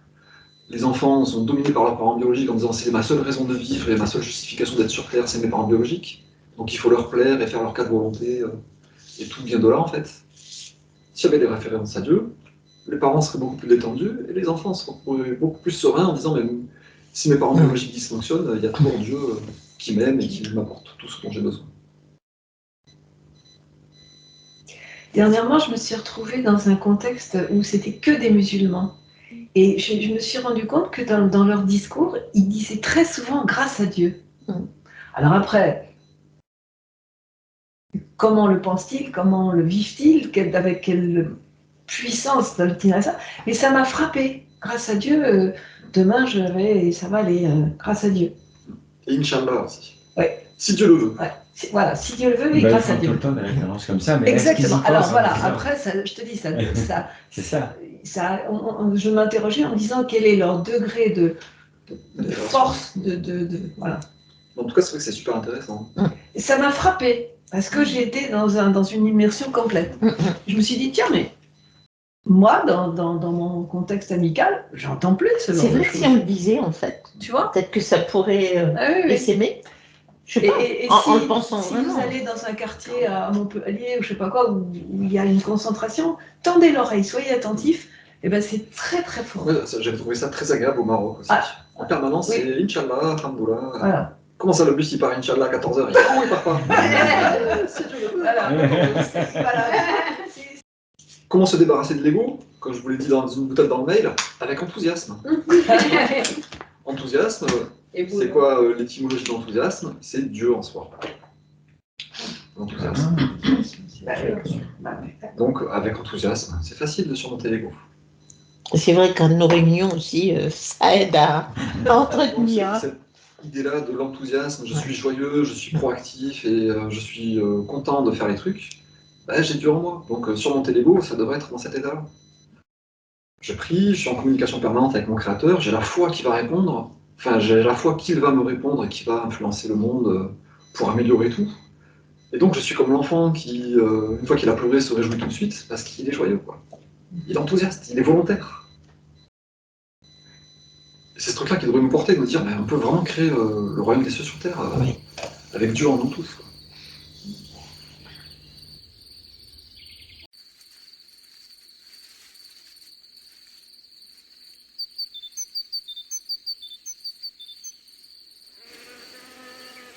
Les enfants sont dominés par leurs parents biologiques en disant c'est ma seule raison de vivre et ma seule justification d'être sur Terre, c'est mes parents biologiques. Donc il faut leur plaire et faire leur cas de volonté, et tout vient de là en fait. S'il y avait des références à Dieu, les parents seraient beaucoup plus détendus et les enfants seraient beaucoup plus sereins en disant mais si mes parents biologiques dysfonctionnent, il y a toujours Dieu qui m'aime et qui m'apporte tout ce dont j'ai besoin. Dernièrement, je me suis retrouvée dans un contexte où c'était que des musulmans. Et je me suis rendu compte que dans leur discours, ils disaient très souvent « grâce à Dieu ». Alors après, comment le pensent-ils, comment le vivent-ils, avec quelle puissance donne-t-il à ça? Mais ça m'a frappée. Grâce à Dieu, demain je vais et ça va aller, grâce à Dieu. Et Inch'Allah aussi. Ouais. Si Dieu le veut. Ouais. Voilà, si Dieu le veut, et grâce à Dieu. Tout le temps des références comme ça, mais exactement. Alors voilà, ça, après, ça, je te dis, ça, c'est ça. Je m'interrogeais en me disant quel est leur degré de force, voilà. En tout cas, c'est vrai que c'est super intéressant. Et ça m'a frappée, parce que j'ai été dans une immersion complète. Je me suis dit, tiens, mais moi, dans mon contexte amical, j'entends plus ce genre de choses. C'est vrai que si on le disait, en fait, tu vois, peut-être que ça pourrait s'aimer. Je sais pas, en le pensant si vraiment. vous allez dans un quartier à Montpellier ou je sais pas quoi, où il y a une concentration, tendez l'oreille, soyez attentifs, et ben c'est très très fort. Ouais, j'avais trouvé ça très agréable au Maroc aussi. En permanence, c'est Inch'Allah, Alhamdoulilah. Voilà. Comment ça, le bus il part Inch'Allah à 14h? Il part pas. Comment se débarrasser de l'ego? Comme je vous l'ai dit dans une boutade dans le mail, avec enthousiasme. Enthousiasme, c'est quoi l'étymologie de l'enthousiasme? C'est Dieu en soi. L'enthousiasme. Donc, avec enthousiasme, c'est facile de surmonter l'ego. C'est vrai qu'à nos réunions aussi, ça aide à entretenir. Cette idée-là de l'enthousiasme, je suis joyeux, je suis proactif et je suis content de faire les trucs, bah, j'ai Dieu en moi. Donc, surmonter l'ego, ça devrait être dans cet état-là. Je prie, je suis en communication permanente avec mon créateur, j'ai la foi qui va répondre, enfin j'ai la foi qu'il va me répondre et qui va influencer le monde pour améliorer tout. Et donc je suis comme l'enfant qui, une fois qu'il a pleuré, se réjouit tout de suite parce qu'il est joyeux, quoi. Il est enthousiaste, il est volontaire. Et c'est ce truc-là qui devrait nous porter, de nous dire, mais on peut vraiment créer le royaume des cieux sur terre avec Dieu en nous tous, quoi.